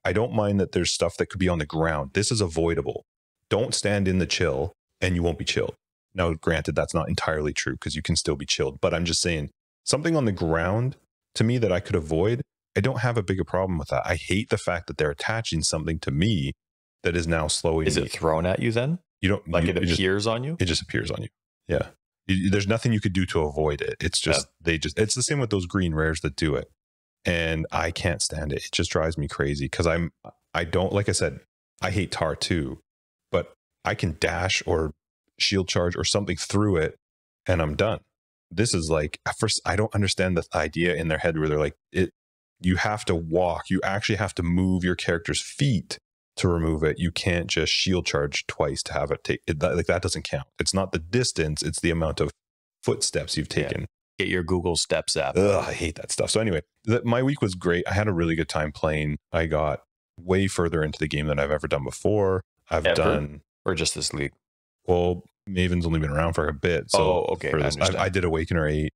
[SPEAKER 1] I don't mind that there's stuff that could be on the ground. This is avoidable. Don't stand in the chill and you won't be chilled. Now, granted, that's not entirely true because you can still be chilled. But I'm just saying, something on the ground to me that I could avoid, I don't have a bigger problem with that. I hate the fact that they're attaching something to me that is now slowing me.
[SPEAKER 2] Is it thrown at you then?
[SPEAKER 1] You don't
[SPEAKER 2] like it appears on you?
[SPEAKER 1] It just appears on you. Yeah. There's nothing you could do to avoid it. It's just, it's the same with those green rares that do it. And I can't stand it. It just drives me crazy because I don't, like I said, I hate tar too, but I can dash or shield charge or something through it and I'm done. This is like, at first, I don't understand the idea in their head where they're like, you have to walk. You actually have to move your character's feet to remove it. You can't just shield charge twice to have it take it. Like that doesn't count. It's not the distance. It's the amount of footsteps you've taken.
[SPEAKER 2] Get your Google Steps app.
[SPEAKER 1] Ugh, I hate that stuff. So anyway, my week was great. I had a really good time playing. I got way further into the game than I've ever done before. Or just this league? Well, Maven's only been around for a bit. So
[SPEAKER 2] okay.
[SPEAKER 1] for this, I did Awakener 8.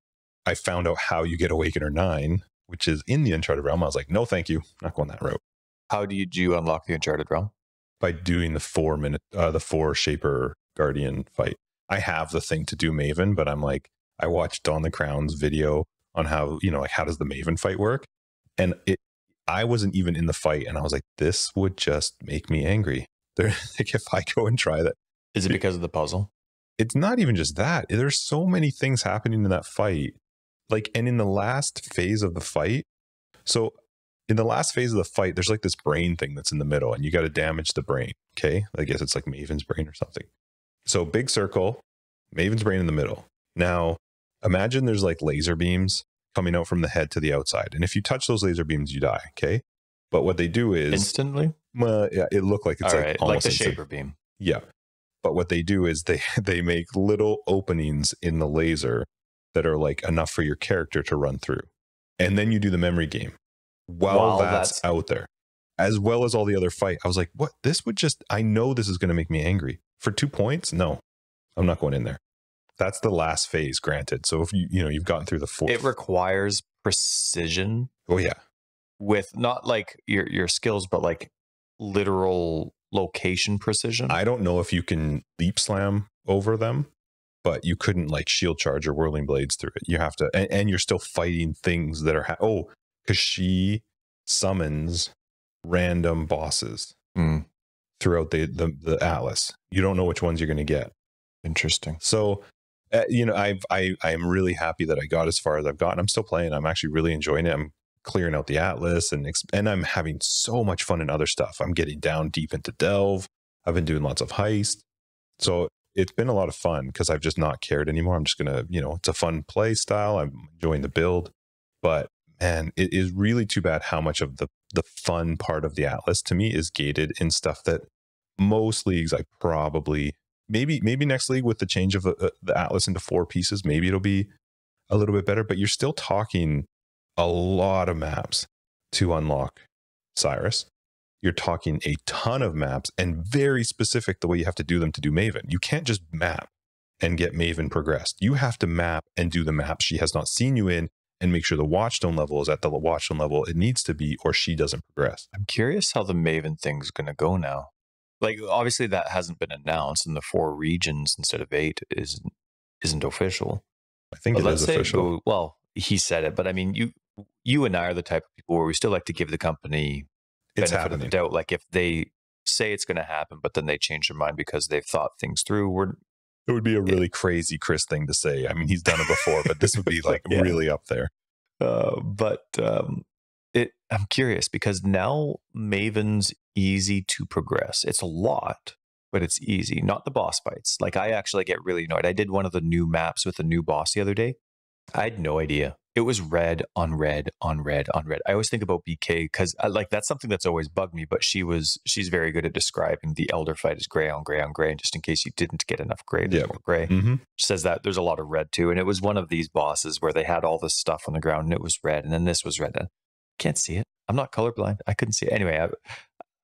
[SPEAKER 1] I found out how you get Awakener 9, which is in the Uncharted realm. I was like, no, thank you. Not going that route.
[SPEAKER 2] How did you unlock the Uncharted realm?
[SPEAKER 1] By doing the 4 Shaper Guardian fight. I have the thing to do Maven, but I'm like, I watched Don the Crown's video on how, like, how does the Maven fight work? And I wasn't even in the fight, and I was like, this would just make me angry. Like, if I go and try that.
[SPEAKER 2] Is it because of the puzzle?
[SPEAKER 1] It's not even just that. There's so many things happening in that fight. Like, and in the last phase of the fight, so in the last phase of the fight, there's like this brain thing that's in the middle, and you got to damage the brain. Okay. I guess it's like Maven's brain or something. So big circle, Maven's brain in the middle. Now, imagine there's like laser beams coming out from the head to the outside. And if you touch those laser beams, you die. Okay. But what they do is
[SPEAKER 2] instantly.
[SPEAKER 1] Yeah, it looked like it's
[SPEAKER 2] all
[SPEAKER 1] like
[SPEAKER 2] right,
[SPEAKER 1] almost
[SPEAKER 2] like the Shaper beam.
[SPEAKER 1] Yeah. But what they do is they make little openings in the laser that are like enough for your character to run through. And then you do the memory game while that's out there, as well as all the other fight. I was like, what? This would just, I know this is going to make me angry. For 2 points? No, I'm not going in there. That's the last phase, granted. So if you've gotten through the 4.
[SPEAKER 2] It requires precision.
[SPEAKER 1] Oh, yeah.
[SPEAKER 2] With not like your skills, but like literal location precision.
[SPEAKER 1] I don't know if you can leap slam over them, but you couldn't like shield charge or whirling blades through it. You have to, and you're still fighting things that are, because she summons random bosses throughout the Atlas. You don't know which ones you're going to get.
[SPEAKER 2] Interesting.
[SPEAKER 1] So, I am really happy that I got as far as I've gotten. I'm still playing. I'm actually really enjoying it. I'm clearing out the Atlas and I'm having so much fun in other stuff. I'm getting down deep into Delve. I've been doing lots of heist. So it's been a lot of fun because I've just not cared anymore. I'm just going to, it's a fun play style. I'm enjoying the build, but man, it is really too bad how much of the fun part of the Atlas to me is gated in stuff that most leagues I probably, maybe next league with the change of the Atlas into 4 pieces, maybe it'll be a little bit better, but you're still talking a lot of maps to unlock Cyrus. You're talking a ton of maps and very specific the way you have to do them to do Maven. You can't just map and get Maven progressed. You have to map and do the maps she has not seen you in and make sure the Watchstone level is at the Watchstone level it needs to be, or she doesn't progress.
[SPEAKER 2] I'm curious how the Maven thing's going to go now. Like, obviously that hasn't been announced, and the 4 regions instead of 8 isn't official.
[SPEAKER 1] I think it is official.
[SPEAKER 2] Well, he said it, but I mean, you and I are the type of people where we still like to give the company benefit of the doubt. Like, if they say it's going to happen, but then they change their mind because they've thought things through,
[SPEAKER 1] it would be a really crazy Chris thing to say. I mean, he's done it before, but this would be like really up there.
[SPEAKER 2] I'm curious because now Maven's easy to progress. It's a lot, but it's easy. Not the boss fights. Like, I actually get really annoyed. I did one of the new maps with a new boss the other day. I had no idea. It was red on red on red on red. I always think about BK because that's something that's always bugged me, but she's very good at describing the elder fight as gray on gray on gray. And just in case you didn't get enough gray, there's more gray.
[SPEAKER 1] Mm-hmm.
[SPEAKER 2] She says that there's a lot of red too. And it was one of these bosses where they had all this stuff on the ground and it was red. And then this was red. And can't see it. I'm not colorblind. I couldn't see it. Anyway,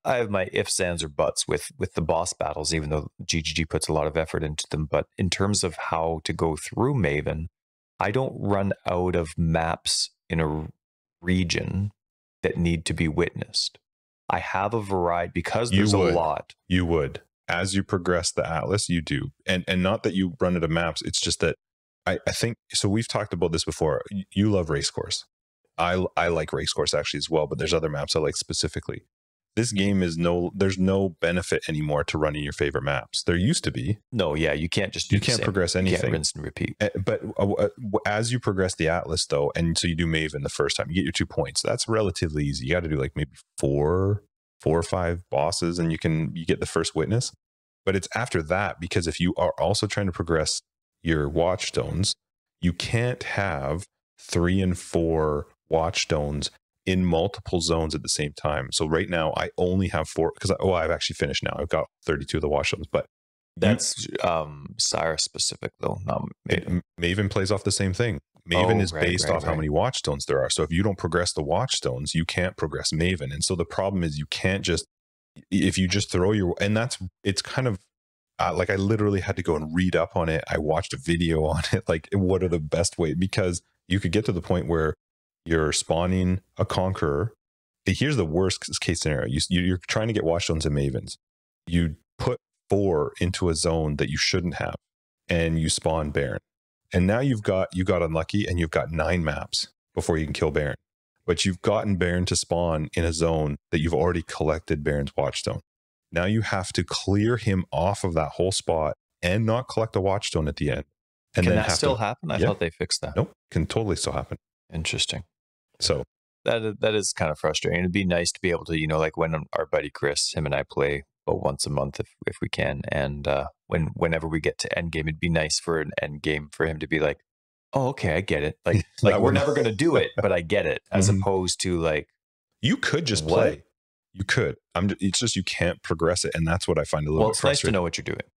[SPEAKER 2] I have my ifs, ands, or buts with the boss battles, even though GGG puts a lot of effort into them. But in terms of how to go through Maven, I don't run out of maps in a region that need to be witnessed. I have a variety because there's a lot.
[SPEAKER 1] You would. As you progress the Atlas, you do. And not that you run out of maps. It's just that I think, so we've talked about this before. You love Racecourse. I like Racecourse actually as well, but there's other maps I like specifically. This game there's no benefit anymore to running your favorite maps. There used to be.
[SPEAKER 2] No, yeah, you can't just
[SPEAKER 1] progress anything.
[SPEAKER 2] You can't rinse and repeat.
[SPEAKER 1] But as you progress the Atlas though, and so you do Maven the first time, you get your 2 points. That's relatively easy. You got to do like maybe 4 or 5 bosses and you get the first witness. But it's after that, because if you are also trying to progress your Watchstones, you can't have 3 and 4 Watchstones in multiple zones at the same time. So right now I only have 4 because I've actually finished now. I've got 32 of the Watchstones, but
[SPEAKER 2] that's Cyrus specific though, not Maven.
[SPEAKER 1] Maven plays off the same thing. Maven is based off how many Watchstones there are. So if you don't progress the Watchstones, you can't progress Maven. And so the problem is you can't just, if you just throw your, and it's kind of, like I literally had to go and read up on it. I watched a video on it. Like, what are the best way? Because you could get to the point where you're spawning a conqueror. Here's the worst case scenario. You're trying to get watchstones and mavens. You put 4 into a zone that you shouldn't have, and you spawn Baron. And now you got unlucky, and you've got 9 maps before you can kill Baron. But you've gotten Baron to spawn in a zone that you've already collected Baron's watchstone. Now you have to clear him off of that whole spot and not collect a watchstone at the end. And
[SPEAKER 2] can
[SPEAKER 1] then
[SPEAKER 2] that still happen? I thought they fixed that.
[SPEAKER 1] Nope, can totally still happen.
[SPEAKER 2] Interesting.
[SPEAKER 1] So
[SPEAKER 2] that is kind of frustrating. It'd be nice to be able to, you know, like when our buddy Chris, him and I play about once a month if we can, and whenever we get to end game, it'd be nice for an end game for him to be like, oh, okay, I get it. Like we're never going to do it, but I get it. As opposed to like,
[SPEAKER 1] you could just play. You could. It's just you can't progress it, and that's what I find a little bit frustrating.
[SPEAKER 2] Well, it's nice to know what you're doing.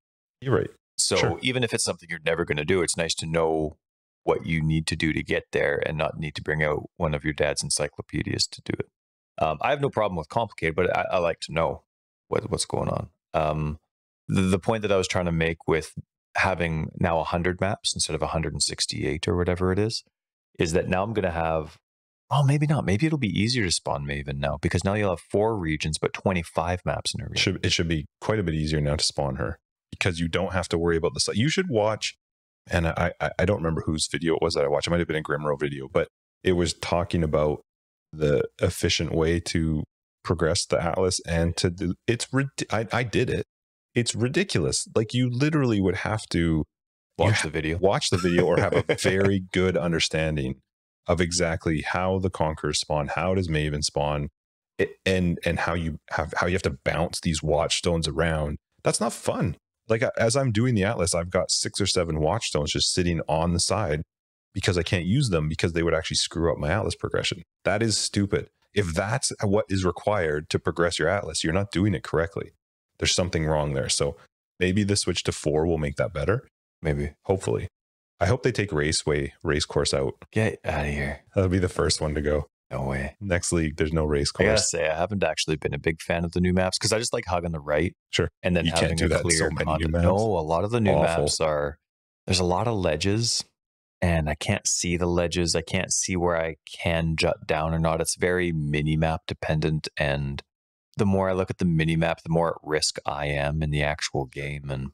[SPEAKER 1] You're right.
[SPEAKER 2] So even if it's something you're never going to do, it's nice to know what you need to do to get there and not need to bring out one of your dad's encyclopedias to do it. I have no problem with complicated, but I like to know what's going on. The point that I was trying to make with having now 100 maps instead of 168 or whatever it is that now I'm going to have, oh, maybe not. Maybe it'll be easier to spawn Maven now, because now you'll have 4 regions, but 25 maps in a region.
[SPEAKER 1] It should be quite a bit easier now to spawn her, because you don't have to worry about the. You should watch, and I don't remember whose video it was that I watched. It might have been a Grimro video, but it was talking about the efficient way to progress the Atlas and to do. I did it. It's ridiculous. Like, you literally would have to
[SPEAKER 2] watch the video
[SPEAKER 1] or have a very good understanding of exactly how the Conquerors spawn, how does Maven spawn, and how you have to bounce these watchstones around. That's not fun. Like, as I'm doing the Atlas, I've got 6 or 7 watchstones just sitting on the side because I can't use them because they would actually screw up my Atlas progression. That is stupid. If that's what is required to progress your Atlas, you're not doing it correctly. There's something wrong there. So maybe the switch to 4 will make that better.
[SPEAKER 2] Maybe.
[SPEAKER 1] Hopefully. I hope they take race course out.
[SPEAKER 2] Get out of here.
[SPEAKER 1] That'll be the first one to go.
[SPEAKER 2] No way.
[SPEAKER 1] Next league, there's no race course.
[SPEAKER 2] I gotta say, I haven't actually been a big fan of the new maps because I just like hugging the right.
[SPEAKER 1] Sure.
[SPEAKER 2] And then having a clear content. No, a lot of the new maps there's a lot of ledges, and I can't see the ledges. I can't see where I can jut down or not. It's very mini map dependent, and the more I look at the mini map, the more at risk I am in the actual game. And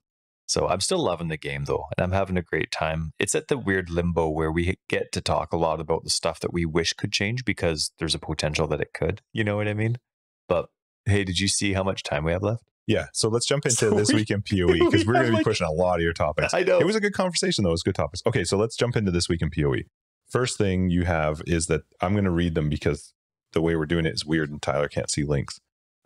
[SPEAKER 2] so I'm still loving the game though, and I'm having a great time. It's at the weird limbo where we get to talk a lot about the stuff that we wish could change because there's a potential that it could. You know what I mean? But hey, did you see how much time we have left?
[SPEAKER 1] Yeah. So let's jump into this week in PoE, because we're going to be pushing a lot of your topics.
[SPEAKER 2] I know.
[SPEAKER 1] It was a good conversation though. It was good topics. Okay. So let's jump into this week in PoE. First thing you have is that I'm going to read them because the way we're doing it is weird and Tyler can't see links.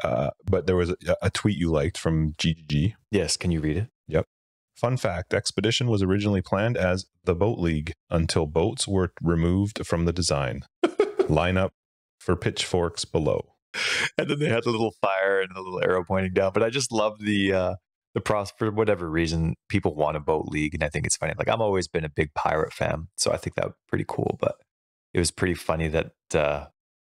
[SPEAKER 1] But there was a tweet you liked from GGG.
[SPEAKER 2] Yes. Can you read it?
[SPEAKER 1] Yep. Fun fact, Expedition was originally planned as the Boat League until boats were removed from the design. Line up for pitchforks below.
[SPEAKER 2] And then they had the little fire and the little arrow pointing down. But I just love the for whatever reason, people want a Boat League. And I think it's funny. Like, I've always been a big pirate fan, so I think that was pretty cool. But it was pretty funny that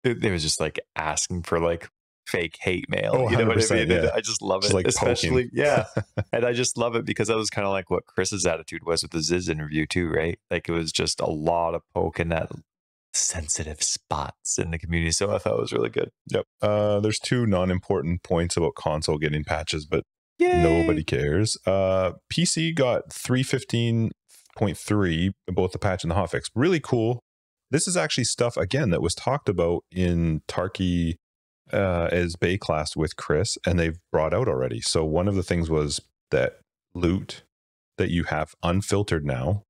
[SPEAKER 2] it was just like asking for like fake hate mail.
[SPEAKER 1] Oh,
[SPEAKER 2] you know what I mean?
[SPEAKER 1] Yeah.
[SPEAKER 2] I just love it.
[SPEAKER 1] Like
[SPEAKER 2] especially
[SPEAKER 1] poking.
[SPEAKER 2] Yeah. And I just love it because that was kind of like what Chris's attitude was with the Ziz interview too, right? Like, it was just a lot of poking at sensitive spots in the community. So I thought it was really good.
[SPEAKER 1] Yep. There's 2 non-important points about console getting patches, but
[SPEAKER 2] Yay!
[SPEAKER 1] Nobody cares. PC got 3.15.3, both the patch and the hotfix. Really cool. This is actually stuff, again, that was talked about in Tarky as wraeclast with Chris, and they've brought out already. So one of the things was that loot that you have unfiltered now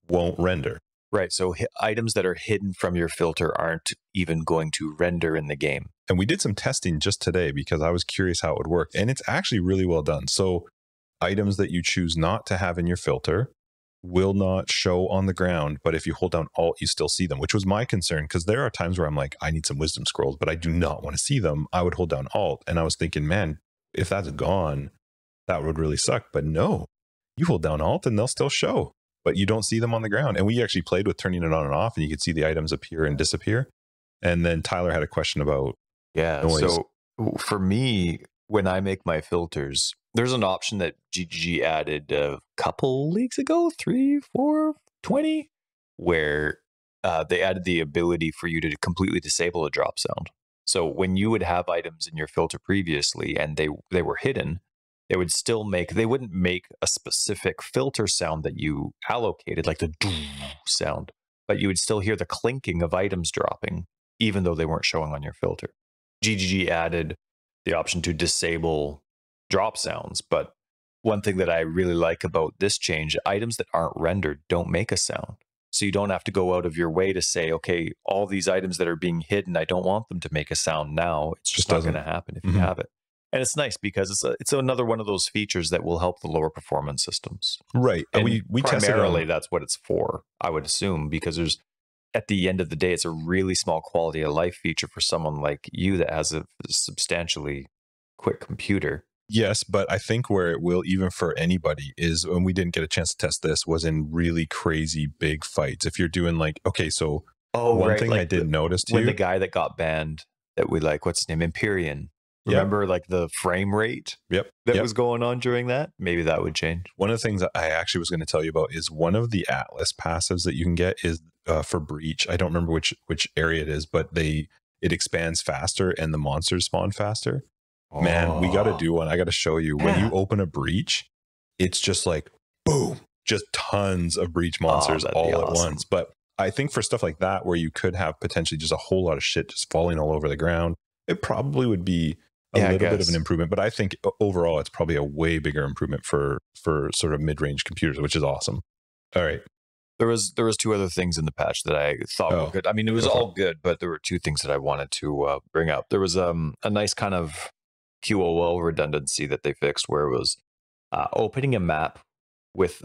[SPEAKER 1] won't render.
[SPEAKER 2] Right. So items that are hidden from your filter aren't even going to render in the game.
[SPEAKER 1] And we did some testing just today because I was curious how it would work. And it's actually really well done. So items that you choose not to have in your filter will not show on the ground. But if you hold down Alt, you still see them, which was my concern. Because there are times where I'm like, I need some wisdom scrolls, but I do not want to see them. I would hold down Alt. And I was thinking, man, if that's gone, that would really suck. But no, you hold down Alt and they'll still show, but you don't see them on the ground. And we actually played with turning it on and off, and you could see the items appear and disappear. And then Tyler had a question about noise.
[SPEAKER 2] So for me, when I make my filters, There's an option that GGG added a couple leagues ago, 3, 4, 20, where they added the ability for you to completely disable a drop sound. So when you would have items in your filter previously and they were hidden, they wouldn't make a specific filter sound that you allocated, like the sound, but you would still hear the clinking of items dropping, even though they weren't showing on your filter. GGG added the option to disable drop sounds, but one thing that I really like about this change, items that aren't rendered don't make a sound. So you don't have to go out of your way to say, okay, all these items that are being hidden, I don't want them to make a sound now. It's just not going to happen if you have it. And it's nice because it's another one of those features that will help the lower performance systems.
[SPEAKER 1] Right.
[SPEAKER 2] And
[SPEAKER 1] we
[SPEAKER 2] primarily that's what it's for, I would assume, because at the end of the day, it's a really small quality of life feature for someone like you that has a substantially quick computer.
[SPEAKER 1] Yes, but I think where it will, even for anybody, is when we didn't get a chance to test this, was in really crazy big fights. If you're doing like, okay, so one thing I did notice too,
[SPEAKER 2] when the guy that got banned, that we like, what's his name, Empyrean. Remember, like the frame rate that was going on during that? Maybe that would change.
[SPEAKER 1] One of the things that I actually was going to tell you about is one of the Atlas passives that you can get is for Breach. I don't remember which area it is, but it expands faster and the monsters spawn faster. Man, we got to do one. I got to show you. When you open a Breach, it's just like, boom, just tons of Breach monsters all at once. But I think for stuff like that, where you could have potentially just a whole lot of shit just falling all over the ground, it probably would be a little bit of an improvement. But I think overall, it's probably a way bigger improvement for sort of mid-range computers, which is awesome. All right.
[SPEAKER 2] There was 2 other things in the patch that I thought were good. I mean, it was all good, but there were 2 things that I wanted to bring up. There was a nice kind of QOL redundancy that they fixed, where it was opening a map with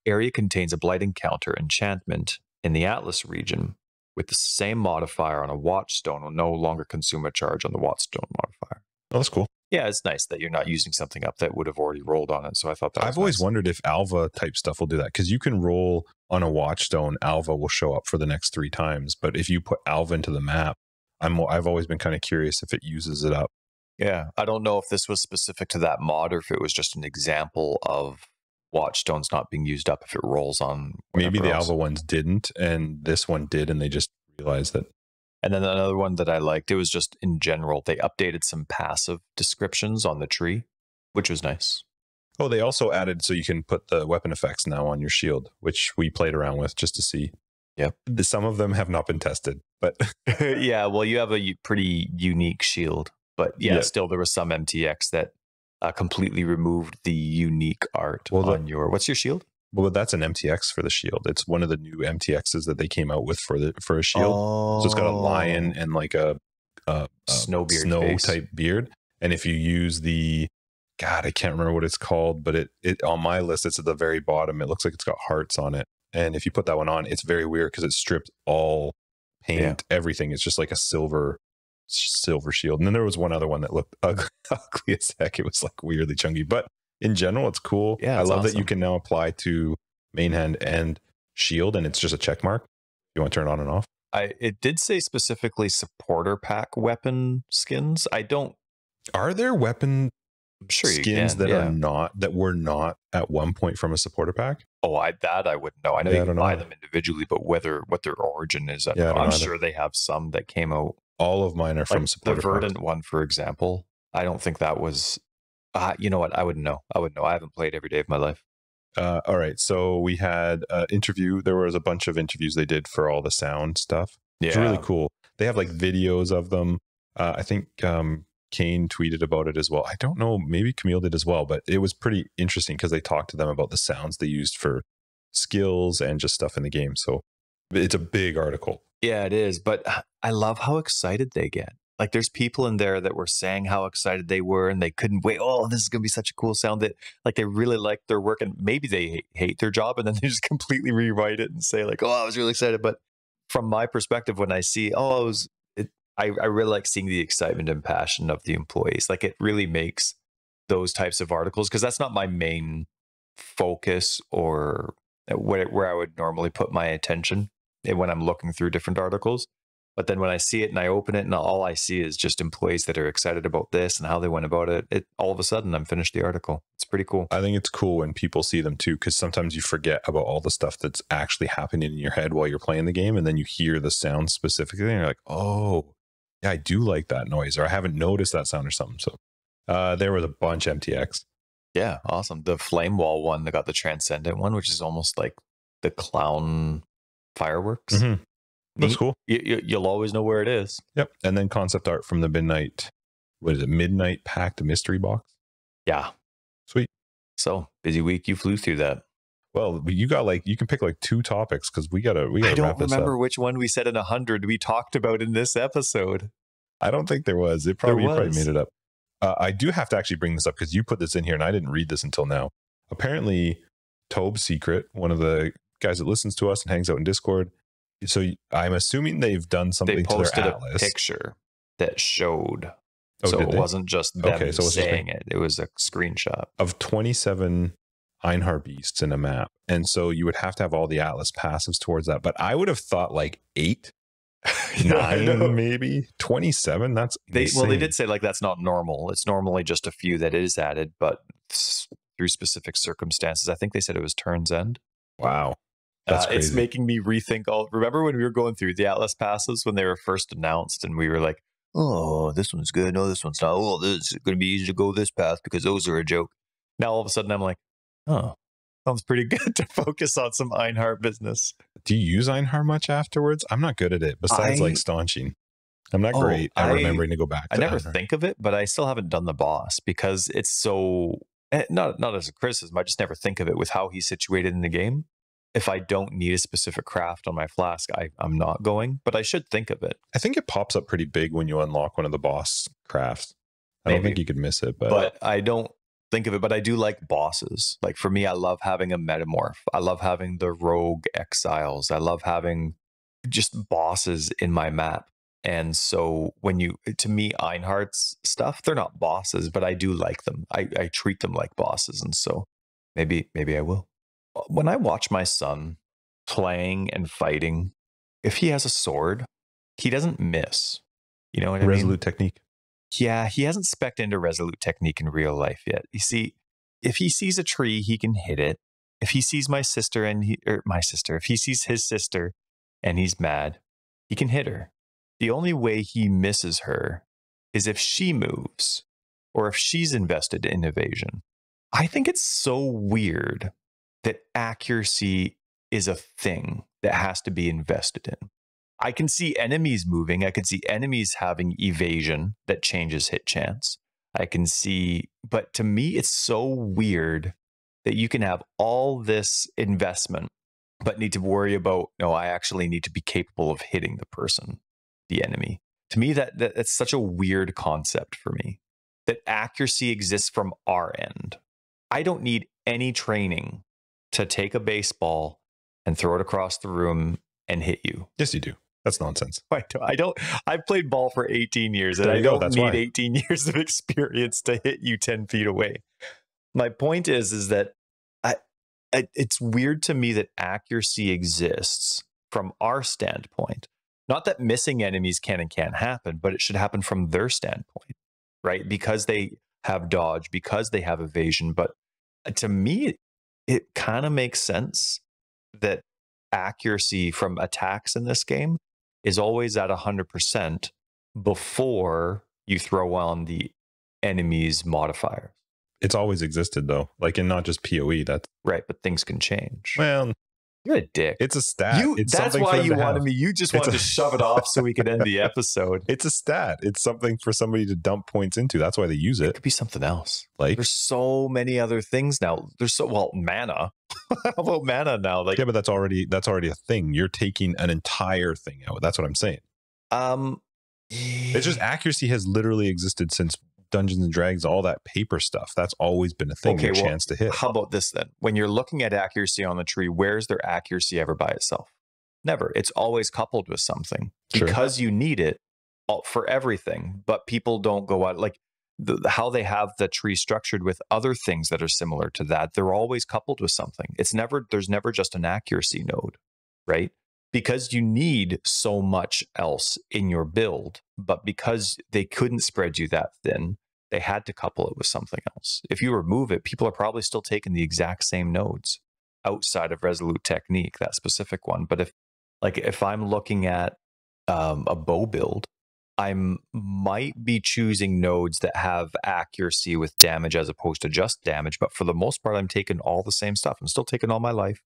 [SPEAKER 2] area contains a blight encounter enchantment in the Atlas region with the same modifier on a watchstone will no longer consume a charge on the watchstone modifier.
[SPEAKER 1] Oh, that's cool.
[SPEAKER 2] Yeah, it's nice that you're not using something up that would have already rolled on it. So I thought that
[SPEAKER 1] I've always wondered if Alva type stuff will do that, because you can roll on a watchstone, Alva will show up for the next 3 times. But if you put Alva into the map, I've always been kind of curious if it uses it up.
[SPEAKER 2] Yeah, I don't know if this was specific to that mod or if it was just an example of watchstones not being used up if it rolls on.
[SPEAKER 1] Maybe the Alva ones didn't, and this one did, and they just realized that.
[SPEAKER 2] And then another one that I liked, it was just in general, they updated some passive descriptions on the tree, which was nice.
[SPEAKER 1] Oh, they also added so you can put the weapon effects now on your shield, which we played around with just to see.
[SPEAKER 2] Yep.
[SPEAKER 1] Some of them have not been tested, but
[SPEAKER 2] yeah, well, you have a pretty unique shield, but still there was some MTX that completely removed the unique art on your. What's your shield?
[SPEAKER 1] Well, that's an MTX for the shield. It's one of the new MTXs that they came out with for a shield. So it's got a lion and like a snow type beard. And if you use I can't remember what it's called, but it on my list, it's at the very bottom. It looks like it's got hearts on it. And if you put that one on, it's very weird because it stripped all paint, everything. It's just like a silver shield. And then there was one other one that looked ugly as heck. It was like weirdly chunky, but in general, it's cool. Yeah, I love that you can now apply to main hand and shield, and it's just a check mark. You want to turn it on and off?
[SPEAKER 2] It did say specifically supporter pack weapon skins.
[SPEAKER 1] Are there weapon skins that were not at one point from a supporter pack?
[SPEAKER 2] Oh, I wouldn't know. I know you can buy them individually, but what their origin is, I'm sure they have some that came out.
[SPEAKER 1] All of mine are from supporter
[SPEAKER 2] packs. The Verdant one, for example. I don't think that was. You know what? I wouldn't know. I haven't played every day of my life.
[SPEAKER 1] All right. So we had an interview. There was a bunch of interviews they did for all the sound stuff. Yeah. It's really cool. They have like videos of them. I think Kane tweeted about it as well. I don't know. Maybe Camille did as well, but it was pretty interesting because they talked to them about the sounds they used for skills and just stuff in the game. So it's a big article.
[SPEAKER 2] Yeah, it is. But I love how excited they get. Like there's people in there that were saying how excited they were and they couldn't wait. Oh, this is going to be such a cool sound that like they really like their work and maybe they hate their job and then they just completely rewrite it and say like, oh, I was really excited. But from my perspective, when I see, I really like seeing the excitement and passion of the employees. Like it really makes those types of articles, because that's not my main focus or where I would normally put my attention when I'm looking through different articles. But then when I see it and I open it and all I see is just employees that are excited about this and how they went about it, all of a sudden I'm finished the article. It's pretty cool.
[SPEAKER 1] I think it's cool when people see them too, because sometimes you forget about all the stuff that's actually happening in your head while you're playing the game, and then you hear the sound specifically and you're like, oh, yeah, I do like that noise, or I haven't noticed that sound or something. So there was a bunch MTX.
[SPEAKER 2] Yeah, awesome. The flame wall one, they got the transcendent one, which is almost like the clown fireworks.
[SPEAKER 1] Mm-hmm. That's cool.
[SPEAKER 2] You'll always know where it is.
[SPEAKER 1] Yep. And then concept art from the Midnight, what is it? Midnight Pact mystery box.
[SPEAKER 2] Yeah.
[SPEAKER 1] Sweet.
[SPEAKER 2] So busy week. You flew through that.
[SPEAKER 1] Well, you got you can pick 2 topics because we gotta
[SPEAKER 2] I don't
[SPEAKER 1] wrap this up.
[SPEAKER 2] remember which one we said in 100 we talked about in this episode.
[SPEAKER 1] I don't think there was. You probably made it up. I do have to actually bring this up because you put this in here and I didn't read this until now. Apparently, Tobe's Secret, one of the guys that listens to us and hangs out in Discord. So I'm assuming they've done something to their Atlas.
[SPEAKER 2] They posted a picture that showed.
[SPEAKER 1] Oh,
[SPEAKER 2] so it wasn't just them
[SPEAKER 1] so
[SPEAKER 2] saying it. It was a screenshot.
[SPEAKER 1] Of 27 Einhar beasts in a map. And so you would have to have all the Atlas passives towards that. But I would have thought 8, 9, maybe 27. That's insane.
[SPEAKER 2] They did say that's not normal. It's normally just a few that is added, but through specific circumstances. I think they said it was Turn's End.
[SPEAKER 1] Wow. That's crazy.
[SPEAKER 2] It's making me rethink remember when we were going through the Atlas passes when they were first announced and we were like, oh, this one's good. No, this one's not. Oh, this is going to be easy to go this path because those are a joke. Now all of a sudden I'm like, oh, sounds pretty good to focus on some Einhar business.
[SPEAKER 1] Do you use Einhar much afterwards? I'm not good at it besides staunching. I'm not great at remembering to go back to
[SPEAKER 2] I never
[SPEAKER 1] Einhar.
[SPEAKER 2] think of it, but I still haven't done the boss because it's so, not as a criticism, I just never think of it with how he's situated in the game. If I don't need a specific craft on my flask, I'm not going, but I should think of it.
[SPEAKER 1] I think it pops up pretty big when you unlock one of the boss crafts. I don't think you could miss it, but
[SPEAKER 2] I don't think of it. But I do like bosses. Like for me, I love having a metamorph. I love having the rogue exiles. I love having just bosses in my map. And so to me, Einhardt's stuff, they're not bosses, but I do like them. I treat them like bosses. And so maybe I will. When I watch my son playing and fighting, if he has a sword, he doesn't miss. You know what I mean?
[SPEAKER 1] Resolute technique.
[SPEAKER 2] Yeah, he hasn't spec'd into resolute technique in real life yet. You see, if he sees a tree, he can hit it. If he sees if he sees his sister and he's mad, he can hit her. The only way he misses her is if she moves or if she's invested in evasion. I think it's so weird that accuracy is a thing that has to be invested in. I can see enemies moving. I can see enemies having evasion that changes hit chance. I can see, but to me, it's so weird that you can have all this investment, but need to worry about, no, I actually need to be capable of hitting the person, the enemy. To me, that's such a weird concept for me, that accuracy exists from our end. I don't need any training to take a baseball and throw it across the room and hit you.
[SPEAKER 1] Yes, you do. That's nonsense.
[SPEAKER 2] I've played ball for 18 years and I don't need 18 years of experience to hit you 10 feet away. My point is that it's weird to me that accuracy exists from our standpoint. Not that missing enemies can and can't happen, but it should happen from their standpoint, right? Because they have dodge, because they have evasion. But to me, it kind of makes sense that accuracy from attacks in this game is always at 100% before you throw on the enemy's modifiers.
[SPEAKER 1] It's always existed though, in not just PoE. That's
[SPEAKER 2] right, but things can change.
[SPEAKER 1] Well,
[SPEAKER 2] you're a dick.
[SPEAKER 1] It's a stat.
[SPEAKER 2] That's why you wanted me. You just wanted to shove it off so we could end the episode.
[SPEAKER 1] It's a stat. It's something for somebody to dump points into. That's why they use it.
[SPEAKER 2] It could be something else. There's so many other things now. Mana. How about mana now?
[SPEAKER 1] Yeah, but that's already a thing. You're taking an entire thing out. That's what I'm saying. It's just accuracy has literally existed since Dungeons and Dragons, all that paper stuff. That's always been a thing. Okay, chance to hit.
[SPEAKER 2] How about this then? When you're looking at accuracy on the tree, where's their accuracy ever by itself? Never. It's always coupled with something because you need it for everything. But people don't go out how they have the tree structured with other things that are similar to that. They're always coupled with something. There's never just an accuracy node, right? because you need so much else in your build, but because they couldn't spread you that thin, they had to couple it with something else. If you remove it, people are probably still taking the exact same nodes outside of Resolute Technique, that specific one. But if I'm looking at a bow build, I might be choosing nodes that have accuracy with damage as opposed to just damage. But for the most part, I'm taking all the same stuff. I'm still taking all my life.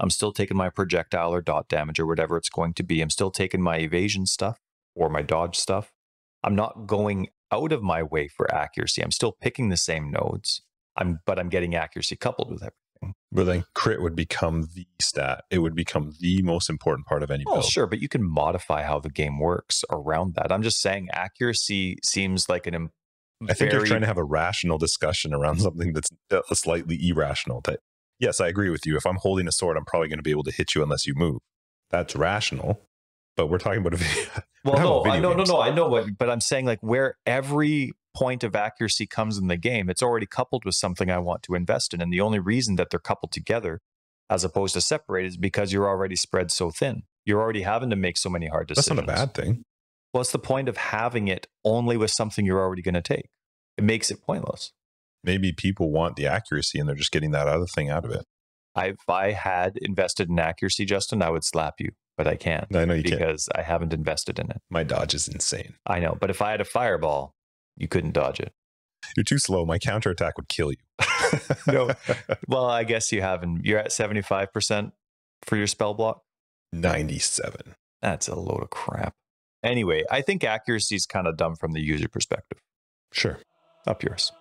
[SPEAKER 2] I'm still taking my projectile or dot damage or whatever it's going to be. I'm still taking my evasion stuff or my dodge stuff. I'm not going out of my way for accuracy. I'm still picking the same nodes, but I'm getting accuracy coupled with everything.
[SPEAKER 1] But then crit would become the stat. It would become the most important part of any build.
[SPEAKER 2] Oh, sure, but you can modify how the game works around that. I'm just saying accuracy seems like
[SPEAKER 1] I think you're trying to have a rational discussion around something that's slightly irrational. Yes, I agree with you. If I'm holding a sword, I'm probably going to be able to hit you unless you move. That's rational. But we're talking about a video.
[SPEAKER 2] Well, I know what, but I'm saying like where every point of accuracy comes in the game, it's already coupled with something I want to invest in. And the only reason that they're coupled together as opposed to separated is because you're already spread so thin. You're already having to make so many hard decisions.
[SPEAKER 1] That's not a bad thing.
[SPEAKER 2] What's the point of having it only with something you're already going to take? It makes it pointless.
[SPEAKER 1] Maybe people want the accuracy and they're just getting that other thing out of it.
[SPEAKER 2] If I had invested in accuracy, Justin, I would slap you, but I can't.
[SPEAKER 1] I know you can't.
[SPEAKER 2] Because I haven't invested in it.
[SPEAKER 1] My dodge is insane.
[SPEAKER 2] I know, but if I had a fireball, you couldn't dodge it.
[SPEAKER 1] You're too slow. My counterattack would kill you.
[SPEAKER 2] No. Well, I guess you haven't. You're at 75% for your spell block?
[SPEAKER 1] 97.
[SPEAKER 2] That's a load of crap. Anyway, I think accuracy is kind of dumb from the user perspective.
[SPEAKER 1] Sure.
[SPEAKER 2] Up yours.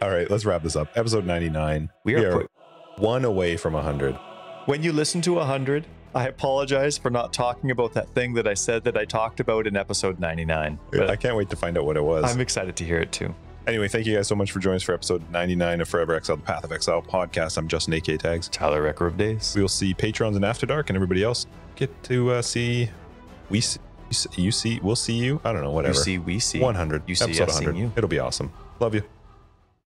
[SPEAKER 1] All right, let's wrap this up. Episode 99. We are one away from 100.
[SPEAKER 2] When you listen to 100, I apologize for not talking about that thing that I said that I talked about in episode 99.
[SPEAKER 1] I can't wait to find out what it was.
[SPEAKER 2] I'm excited to hear it too.
[SPEAKER 1] Anyway, thank you guys so much for joining us for episode 99 of Forever Exiled, the Path of Exile podcast. I'm Justin AK Tags.
[SPEAKER 2] Tyler Record of Days.
[SPEAKER 1] We will see patrons in After Dark and everybody else get to see. We'll see you. I don't know, whatever.
[SPEAKER 2] We see.
[SPEAKER 1] 100.
[SPEAKER 2] You see
[SPEAKER 1] episode
[SPEAKER 2] us
[SPEAKER 1] 100.
[SPEAKER 2] seeing you.
[SPEAKER 1] It'll be awesome. Love you.